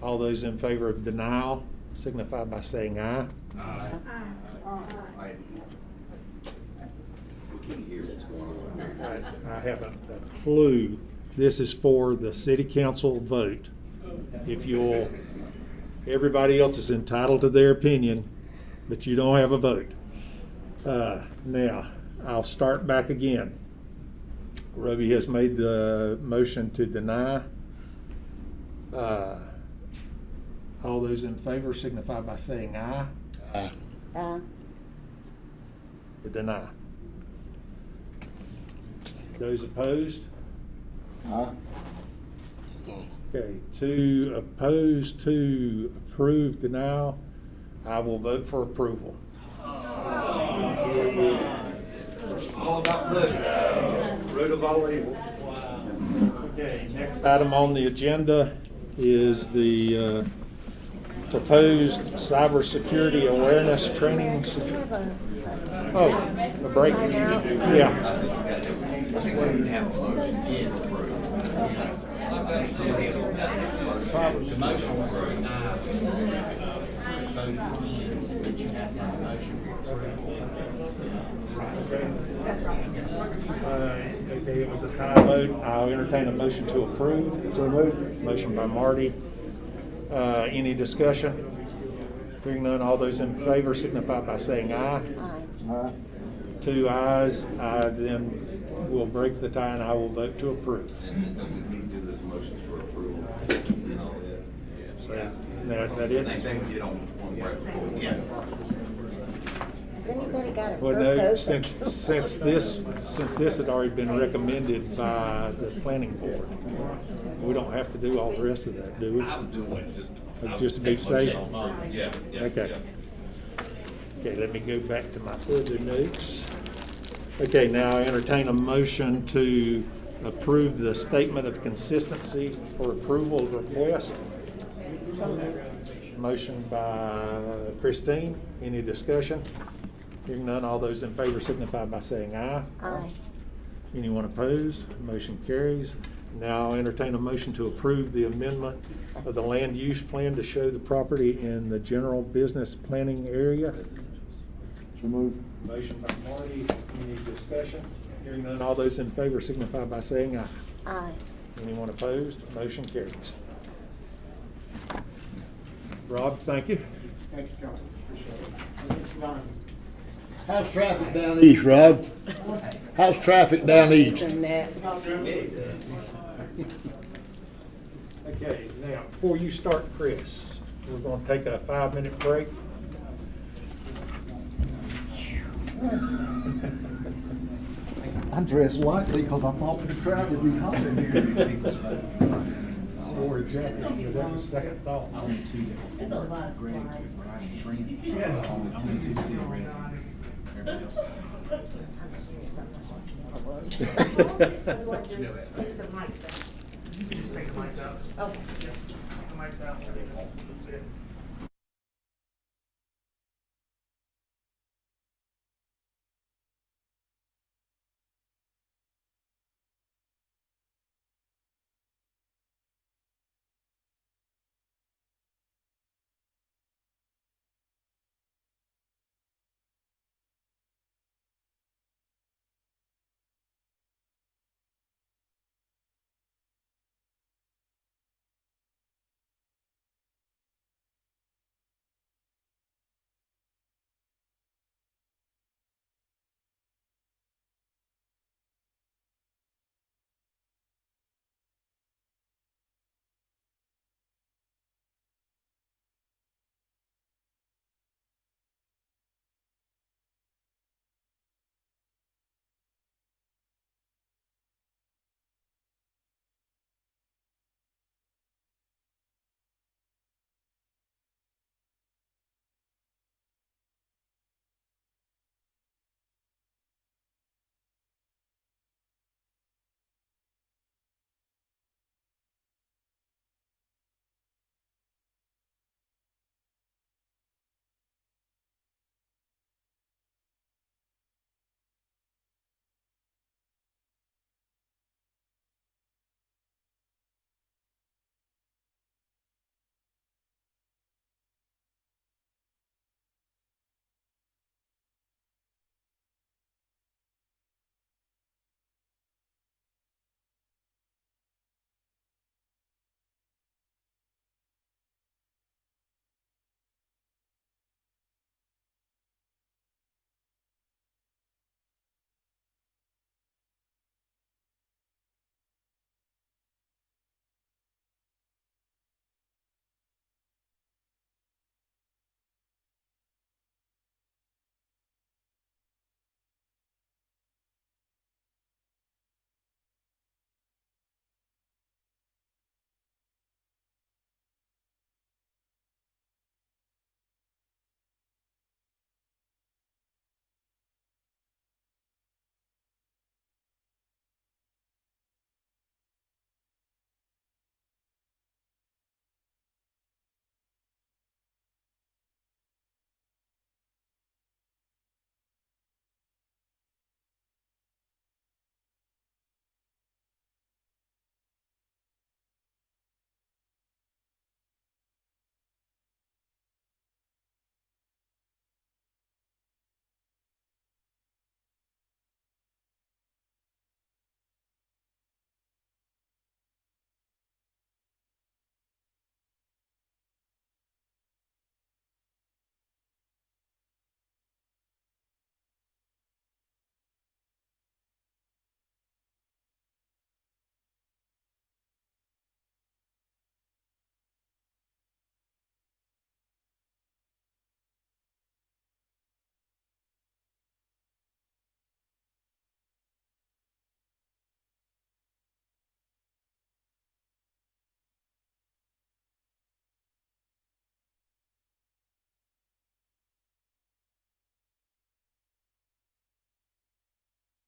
All those in favor of denial signify by saying aye. Aye. I haven't a clue. This is for the city council vote. If you'll, everybody else is entitled to their opinion, but you don't have a vote. Now, I'll start back again. Roby has made the motion to deny. All those in favor signify by saying aye. Aye. Aye. To deny. Those opposed? Aye. Okay, 2 opposed, 2 approved denial. I will vote for approval. All about root. Root of all evil. Okay, next item on the agenda is the proposed cybersecurity awareness training. Oh, a break. Yeah. The motion was to deny. Vote ends, but you have to have a motion for Okay, it was a tie vote. I'll entertain a motion to approve. So moved. Motion by Marty. Any discussion? Hearing none, all those in favor signify by saying aye. Aye. 2 ayes. I then will break the tie and I will vote to approve. Now, is that it? Same thing you don't want to break. Yeah. Has anybody got a Well, fur no, coat? since this had already been recommended by the planning board, we don't have to do all the rest of that, do we? I would do it Just to be safe? Yeah. Okay. Okay, let me go back to my further notes. Okay, now I entertain a motion to approve the statement of consistency for approval of request. Motion by Christine. Any discussion? Hearing none, all those in favor signify by saying aye. Aye. Anyone opposed? Motion carries. Now I'll entertain a motion to approve the amendment of the land use plan to show the property in the general business planning area. So moved. Motion by Marty. Any discussion? Hearing none, all those in favor signify by saying aye. Aye. Anyone opposed? Motion carries. Rob, thank you. Thank you, Council. Appreciate it. How's traffic down east, Rob? How's traffic down east? Okay, now, before you start, Chris, we're going to take a 5-minute break. I dressed lightly because I thought the crowd would be hot in here. before executive, is that the second thought? Only two that were for Greg, Brian, and Trent. Only two city residents. Everybody else. I'm serious, I'm not watching Just take the mics out. Okay. The mics out.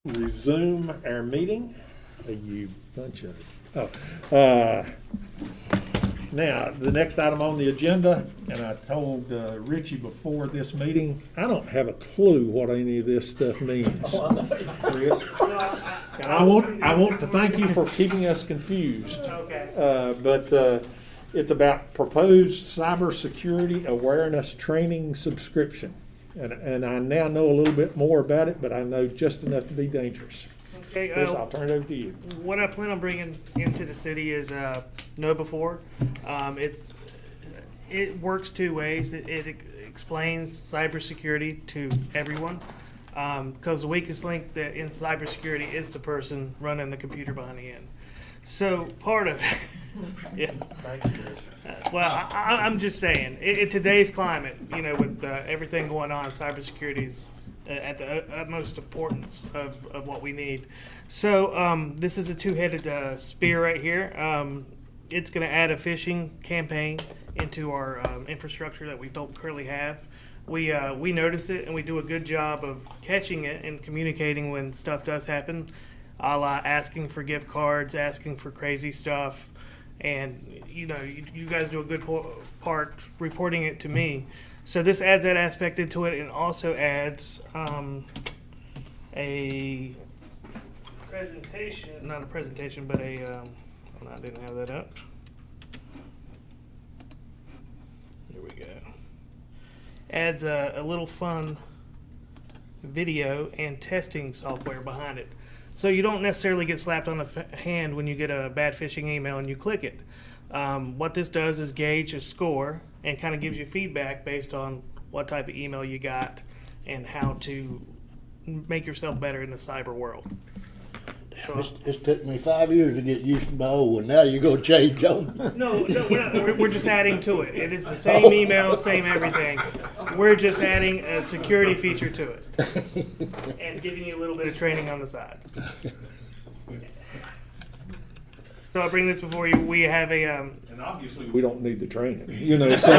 Resume our meeting. You bunch of now, the next item on the agenda, and I told Richie before this meeting, I don't have a clue what any of this stuff means. Chris. And I want to thank you for keeping us confused. Okay. But it's about proposed cybersecurity awareness training subscription. And I now know a little bit more about it, but I know just enough to be dangerous. Okay, Chris, I'll turn it over to you. what I plan on bringing into the city is Know Before. It works two ways. It explains cybersecurity to everyone, because the weakest link in cybersecurity is the person running the computer behind the end. So part of yeah. Well, I'm just saying, in today's climate, with everything going on, cybersecurity is at the utmost importance of what we need. So this is a two-headed spear right here. it's going to add a phishing campaign into our infrastructure that we don't currently have. We notice it, and we do a good job of catching it and communicating when stuff does happen, a la asking for gift cards, asking for crazy stuff, and you guys do a good part reporting it to me. So this adds that aspect into it, and also adds a presentation, not a presentation, but a, I didn't have that up. Here we go. Adds a little fun video and testing software behind it. So you don't necessarily get slapped on the hand when you get a bad phishing email and you click it. What this does is gauge a score and kind of gives you feedback based on what type of email you got and how to make yourself better in the cyber world. It's took me 5 years to get used to my old one. Now you're gonna change on me. No, we're just adding to it. It is the same email, same everything. We're just adding a security feature to it and giving you a little bit of training on the side. So I bring this before you. We have a and obviously we don't need the training, So.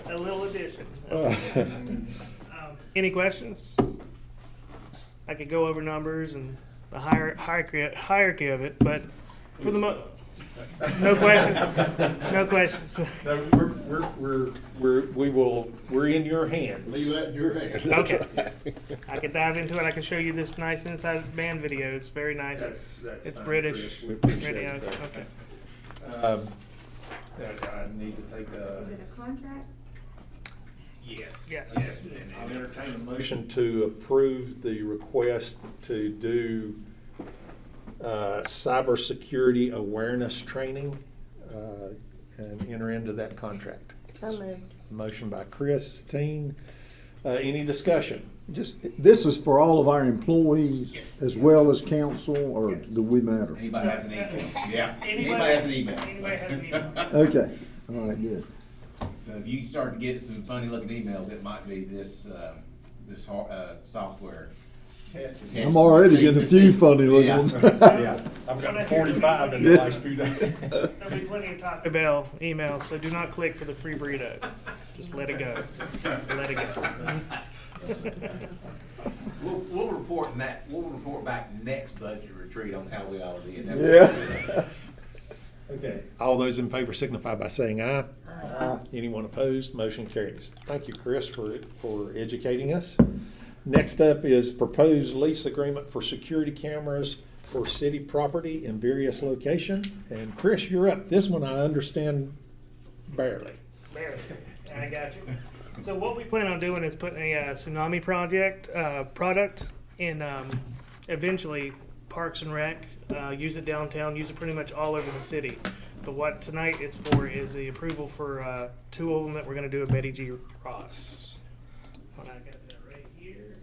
A little addition. Any questions? I could go over numbers and the hierarchy of it, but for the no questions. No questions. No, we're in your hands. Leave that in your hands. Okay. I could dive into it. I can show you this nice inside band video. It's very nice. It's British. We appreciate Radio. that. Okay. I need to take a. Is it a contract? Yes. I'll entertain a motion to approve the request to do cybersecurity awareness training and enter into that contract. So moved. Motion by Christine. Any discussion? This is for all of our employees as well as council, or do we matter? Anybody has an email? Yeah. Anybody has an email. Anybody has an email. Okay, all right, good. So if you start to get some funny looking emails, it might be this software. I'm already getting a few funny looking ones. Yeah, I've got 45 in the last few days. There'll be plenty of Taco Bell emails, so do not click for the free burrito. Just let it go. Let it go. We'll report that. We'll report back next budget retreat on how we all did. Yeah. Okay. All those in favor signify by saying aye. Aye. Anyone opposed? Motion carries. Thank you, Chris, for educating us. Next up is proposed lease agreement for security cameras for city property in various locations. And Chris, you're up. This one I understand barely. Barely. I got you. So what we plan on doing is putting a tsunami product in eventually Parks and Rec. Use it downtown, use it pretty much all over the city. But what tonight is for is the approval for 2 of them that we're going to do at Betty G. Ross. I got that right here.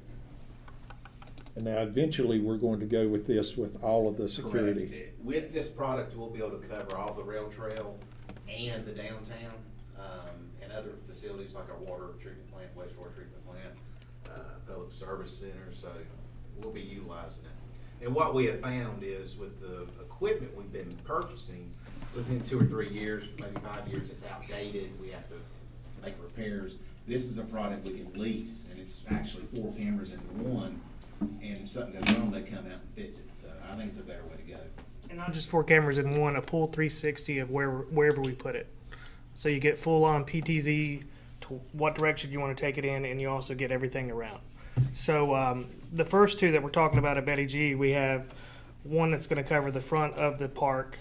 And now eventually we're going to go with this with all of the security. Correct. With this product, we'll be able to cover all the rail trail and the downtown and other facilities like our water treatment plant, wastewater treatment plant, public service center. So we'll be utilizing it. And what we have found is with the equipment we've been purchasing, within 2 or 3 years, maybe 5 years, it's outdated. We have to make repairs. This is a product we can lease, and it's actually 4 cameras into one. And if something goes wrong, they come out and fix it. So I think it's a better way to go. And not just 4 cameras in one, a full 360 of wherever we put it. So you get full on PTZ to what direction you want to take it in, and you also get everything around. So the first 2 that we're talking about at Betty G, we have one that's going to cover the front of the park.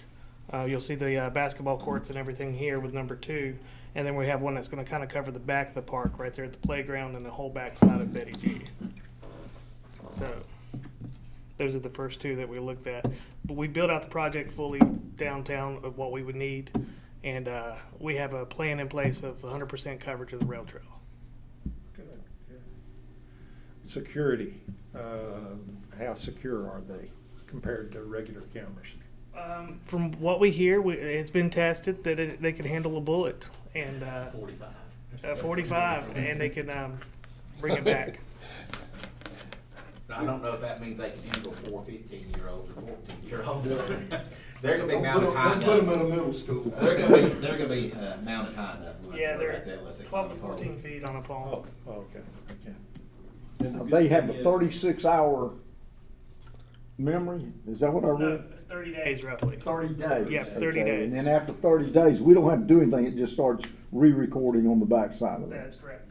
You'll see the basketball courts and everything here with number 2. And then we have one that's going to kind of cover the back of the park right there at the playground and the whole back side of Betty G. So those are the first 2 that we looked at. But we built out the project fully downtown of what we would need. And we have a plan in place of 100% coverage of the rail trail. Good. Security. How secure are they compared to regular cameras? From what we hear, it's been tested that they can handle a bullet and 45, and they can bring it back. I don't know if that means they can handle 4 15-year-olds or 14-year-olds. They're gonna be Don't mounted high put enough. them in a middle school. They're gonna be mounted high enough. We won't Yeah, worry they're about that unless they 12 to come apart. 14 feet on a pole. Oh, okay, okay. Now, they have a 36-hour memory, is that what I No, read? 30 days roughly. 30 days? Yeah, 30 Okay, days. And then after 30 days, we don't have to do anything, it just starts re-recording on the backside of that. That's correct.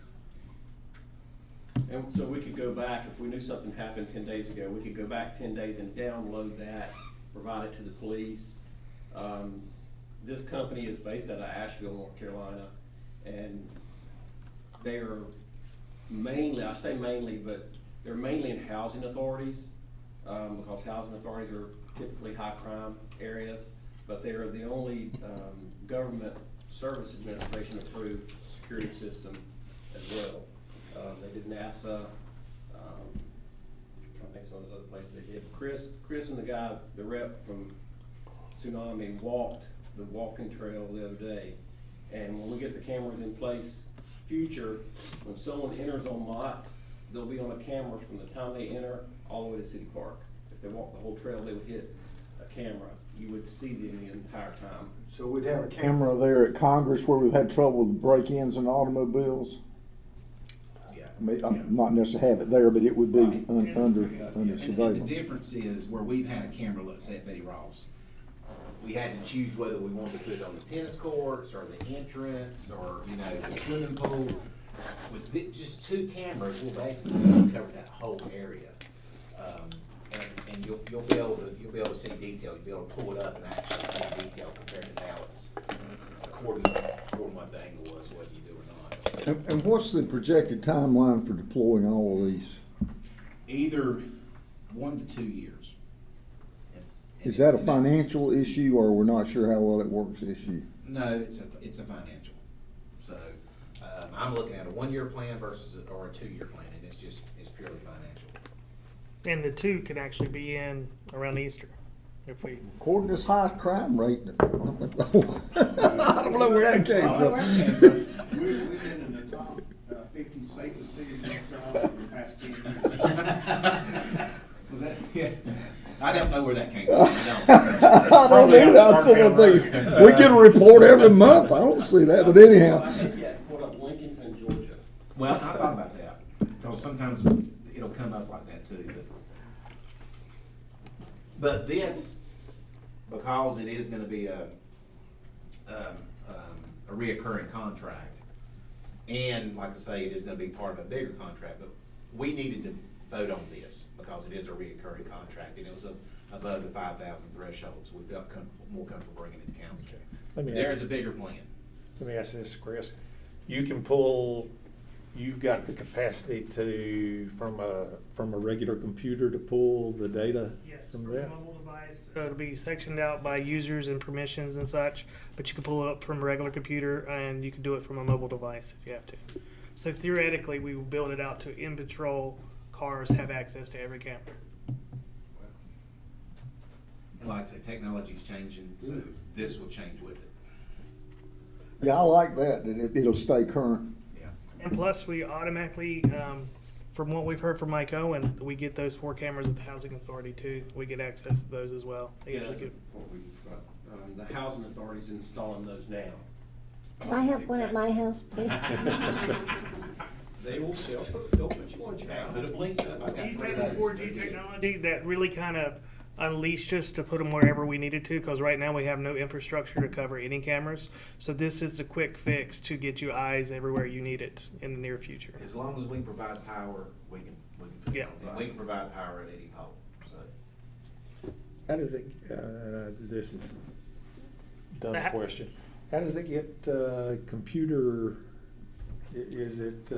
And so we could go back, if we knew something happened 10 days ago, we could go back 10 days and download that, provide it to the police. This company is based out of Asheville, North Carolina, and they are mainly, I say mainly, but they're mainly in housing authorities, because housing authorities are typically high crime areas, but they are the only government service administration approved security system as well. They did NASA, I'm trying to think some of those other places they did. Chris and the guy, the rep from Tsunami, walked the walking trail the other day. And when we get the cameras in place, future, when someone enters on lots, they'll be on a camera from the time they enter all the way to City Park. If they walk the whole trail, they would hit a camera. You would see them the entire time. So we'd have a camera there at Congress where we've had trouble with break-ins in automobiles? Yeah. I mean, not necessarily have it there, but it would be under And the surveillance. difference is where we've had a camera, let's say at Betty Ross, we had to choose whether we wanted to put it on the tennis courts or the entrance or, you know, the swimming pool. With just 2 cameras, we'll basically cover that whole area. And you'll be able to see detail. You'll be able to pull it up and actually see detail compared to now it's according to what the angle was, whether you do or not. And what's the projected timeline for deploying all of these? Either 1 to 2 years. Is that a financial issue, or we're not sure how well it works issue? No, it's a financial. So I'm looking at a 1-year plan versus or a 2-year plan, and it's purely financial. And the 2 could actually be in around Easter, if we. According to this high crime rate, I don't know where that came from. We've been in the top 50 safest cities in Australia for the past 10 years. Was that? Yeah. I don't know where that came from. I don't either. I was sitting there thinking, we get a report every month. I don't see that, but anyhow. Yeah, pulled up Lincolnton, Georgia. Well, I thought about that, because sometimes it'll come up like that too. But this, because it is gonna be a reoccurring contract, and like I say, it is gonna be part of a bigger contract, but we needed to vote on this because it is a reoccurring contract, and it was above the 5,000 threshold, so we felt more comfortable bringing it to council. There is a bigger plan. Let me ask this, Chris. You can pull, you've got the capacity to, from a regular computer to pull the data Yes, from from that? a mobile device. It'll be sectioned out by users and permissions and such, but you can pull it up from a regular computer, and you can do it from a mobile device if you have to. So theoretically, we will build it out to in patrol cars have access to every camera. And like I say, technology's changing, so this will change with it. Yeah, I like that, that it'll stay current. And plus, we automatically, from what we've heard from Mike Owen, we get those 4 cameras at the housing authority too. We get access to those as well. They Yeah, usually that's give- what we've, the housing authority's installing those now. Can I have one at my house, please? They'll put you on your house. Put a blink up. I got These 3 have the days. 4G technology that really kind of unleashed us to put them wherever we needed to, because right now we have no infrastructure to cover any cameras. So this is the quick fix to get you eyes everywhere you need it in the near future. As long as we can provide power, we can put it on. And we can provide power at any pole, so. How does it, this is a dumb question. How does it get computer, is it,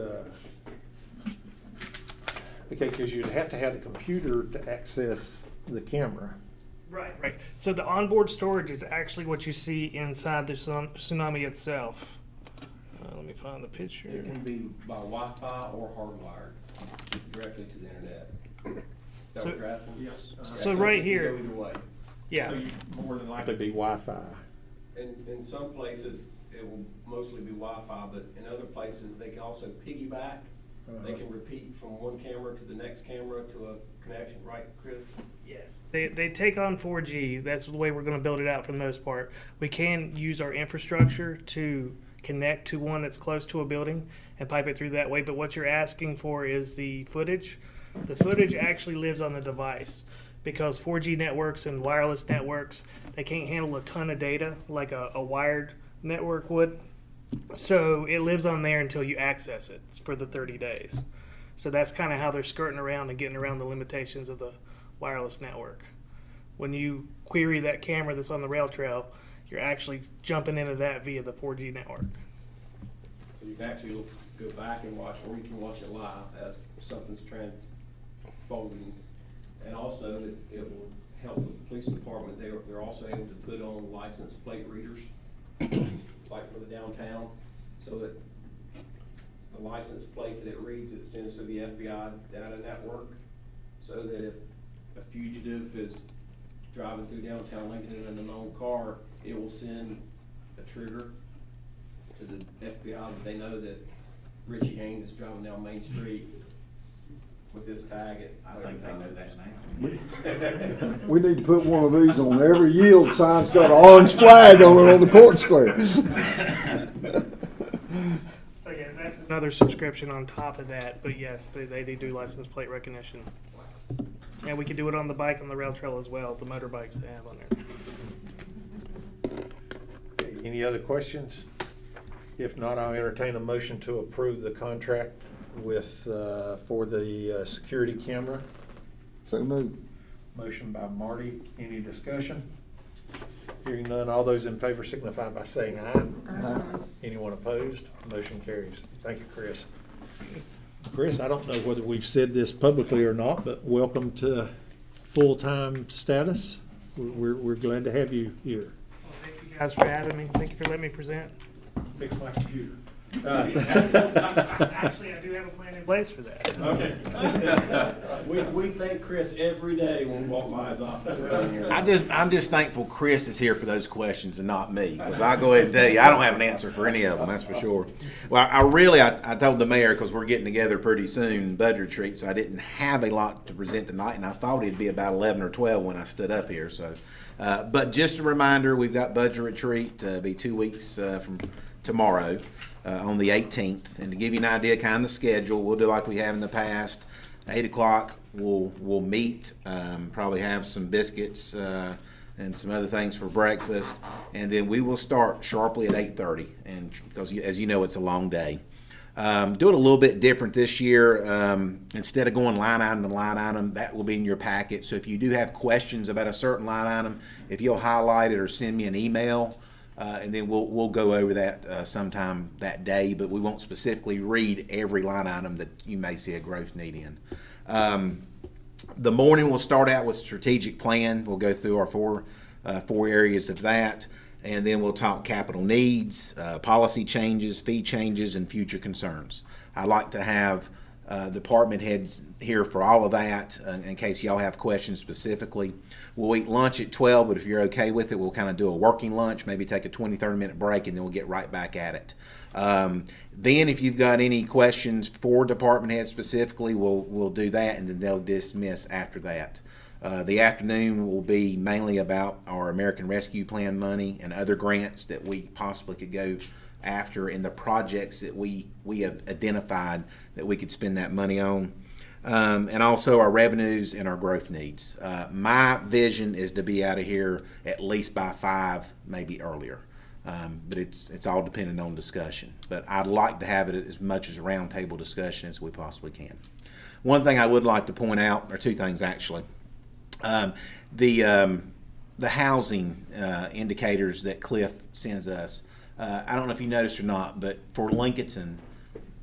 okay, because you'd have to have the computer to access the camera. Right. So the onboard storage is actually what you see inside the Tsunami itself. Let me find the picture. It can be by Wi-Fi or hardwired directly to the internet. Is that what you're asking? Yes. So right here. Go either way. Yeah. So you more than likely be Wi-Fi. In some places, it will mostly be Wi-Fi, but in other places, they can also piggyback They can repeat from one camera to the next camera to a connection, right, Chris? Yes. They take on 4G. That's the way we're going to build it out for the most part. We can use our infrastructure to connect to one that's close to a building and pipe it through that way. But what you're asking for is the footage. The footage actually lives on the device because 4G networks and wireless networks, they can't handle a ton of data like a wired network would. So it lives on there until you access it for the 30 days. So that's kind of how they're skirting around and getting around the limitations of the wireless network. When you query that camera that's on the rail trail, you're actually jumping into that via the 4G network. So you can actually go back and watch, or you can watch it live as something's transfolding. And also, it will help with the police department. They're also able to put on license plate readers, like for the downtown, so that the license plate that it reads, it sends to the FBI data network, so that if a fugitive is driving through downtown Lincoln in an unknown car, it will send a trigger to the FBI that they know that Richie Haynes is driving down Main Street with this tag. I think they know that now. We need to put one of these on every yield sign's got an orange flag on it on the court square. So yeah, that's another subscription on top of that. But yes, they do license plate recognition. And we can do it on the bike on the rail trail as well, the motorbikes they have on there. Any other questions? If not, I'll entertain a motion to approve the contract with, for the security camera. So moved. Motion by Marty. Any discussion? Hearing none, all those in favor signify by saying aye. Aye. Anyone opposed? Motion carries. Thank you, Chris. Chris, I don't know whether we've said this publicly or not, but welcome to full-time status. We're glad to have you here. Well, thank you guys for having me. Thank you for letting me present. Big my computer. Actually, I do have a plan in place for that. Okay. We thank Chris every day when we walk by his office. I'm just thankful Chris is here for those questions and not me, because I'll go ahead and tell you, I don't have an answer for any of them, that's for sure. Well, I told the mayor, because we're getting together pretty soon, budget retreat, so I didn't have a lot to present tonight, and I thought it'd be about 11 or 12 when I stood up here. So, but just a reminder, we've got budget retreat, be 2 weeks from tomorrow. On the 18th, and to give you an idea kind of the schedule, we'll do like we have in the past. 8 o'clock we'll meet, probably have some biscuits and some other things for breakfast, and then we will start sharply at 8:30, and because as you know, it's a long day. Do it a little bit different this year. Instead of going line item to line item, that will be in your packet. So if you do have questions about a certain line item, if you'll highlight it or send me an email, and then we'll go over that sometime that day, but we won't specifically read every line item that you may see a growth need in. The morning we'll start out with strategic plan. We'll go through our four areas of that, and then we'll talk capital needs, policy changes, fee changes, and future concerns. I like to have department heads here for all of that in case y'all have questions specifically. We'll eat lunch at 12, but if you're okay with it, we'll kind of do a working lunch, maybe take a 20-30 minute break, and then we'll get right back at it. Then if you've got any questions for department heads specifically, we'll do that, and then they'll dismiss after that. The afternoon will be mainly about our American Rescue Plan money and other grants that we possibly could go after in the projects that we have identified that we could spend that money on, and also our revenues and our growth needs. My vision is to be out of here at least by 5, maybe earlier, but it's all dependent on discussion. But I'd like to have it as much as a roundtable discussion as we possibly can. One thing I would like to point out, or two things actually, the housing indicators that Cliff sends us. I don't know if you noticed or not, but for Lincolnton,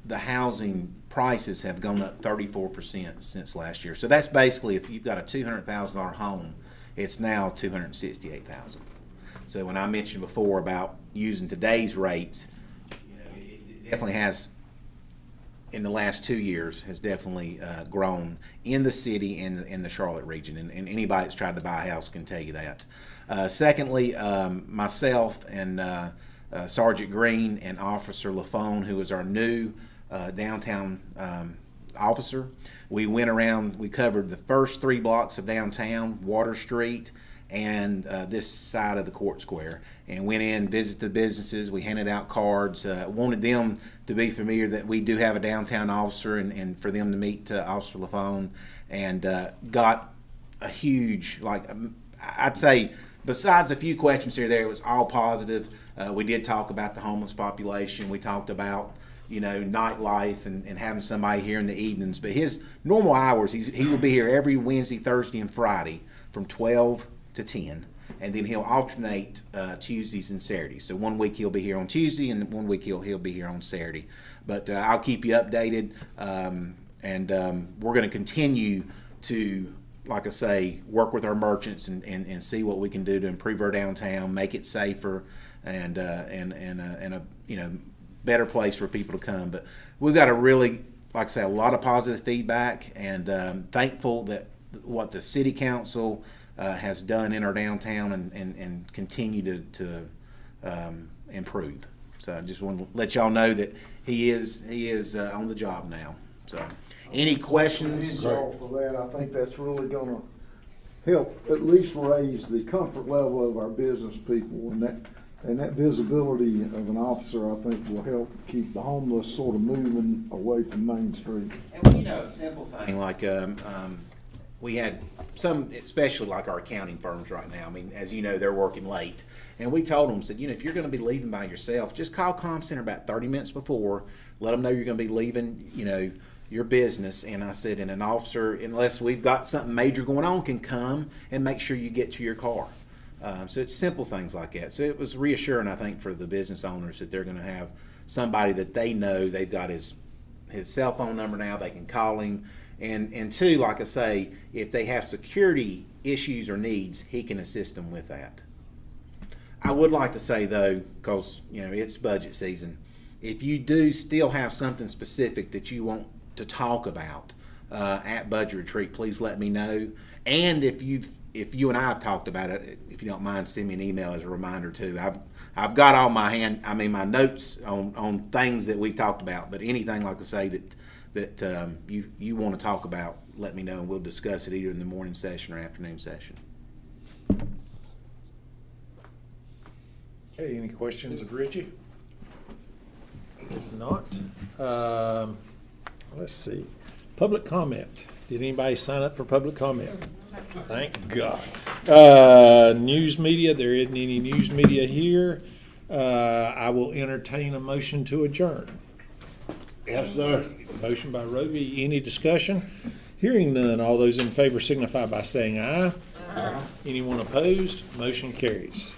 the housing prices have gone up 34% since last year. So that's basically, if you've got a $200,000 home, it's now $268,000. So when I mentioned before about using today's rates, it definitely has, in the last 2 years, has definitely grown in the city and in the Charlotte region. And anybody that's tried to buy a house can tell you that. Secondly, myself and Sergeant Green and Officer LaFone, who is our new downtown officer. We went around, we covered the first 3 blocks of downtown, Water Street, and this side of the Court Square, and went in, visited the businesses. We handed out cards, wanted them to be familiar that we do have a downtown officer, and for them to meet Officer LaFone, and got a huge, like, I'd say, besides a few questions here or there, it was all positive. We did talk about the homeless population. We talked about, you know, nightlife and having somebody here in the evenings. But his normal hours, he will be here every Wednesday, Thursday, and Friday from 12 to 10. And then he'll alternate Tuesdays and Saturdays. So one week he'll be here on Tuesday, and one week he'll be here on Saturday. But I'll keep you updated. And we're going to continue to, like I say, work with our merchants and see what we can do to improve our downtown, make it safer, and a you know, better place for people to come. But we've got a really, like I say, a lot of positive feedback, and thankful that what the city council has done in our downtown and continue to improve. So I just want to let y'all know that he is on the job now. So any questions? Thank y'all for that. I think that's really gonna help at least raise the comfort level of our business people, and that visibility of an officer, I think, will help keep the homeless sort of moving away from Main Street. And you know, a simple thing like we had some, especially like our accounting firms right now. I mean, as you know, they're working late, and we told them, said, you know, if you're going to be leaving by yourself, just call Comm Center about 30 minutes before. Let them know you're going to be leaving, you know, your business. And I said, and an officer, unless we've got something major going on, can come and make sure you get to your car. So it's simple things like that. So it was reassuring, I think, for the business owners that they're going to have somebody that they know. They've got his cell phone number now. They can call him. And two, like I say, if they have security issues or needs, he can assist them with that. I would like to say, though, because, you know, it's budget season, if you do still have something specific that you want to talk about at Budget Retreat, please let me know. And if you and I have talked about it, if you don't mind, send me an email as a reminder too. I've got all my my notes on things that we've talked about. But anything, like I say, that you want to talk about, let me know, and we'll discuss it either in the morning session or afternoon session. Okay, any questions of Richie? If not, let's see. Public comment. Did anybody sign up for public comment? Thank God. News media, there isn't any news media here. I will entertain a motion to adjourn. Yes, sir. Motion by Roby. Any discussion? Hearing none, all those in favor signify by saying aye. Aye. Anyone opposed? Motion carries.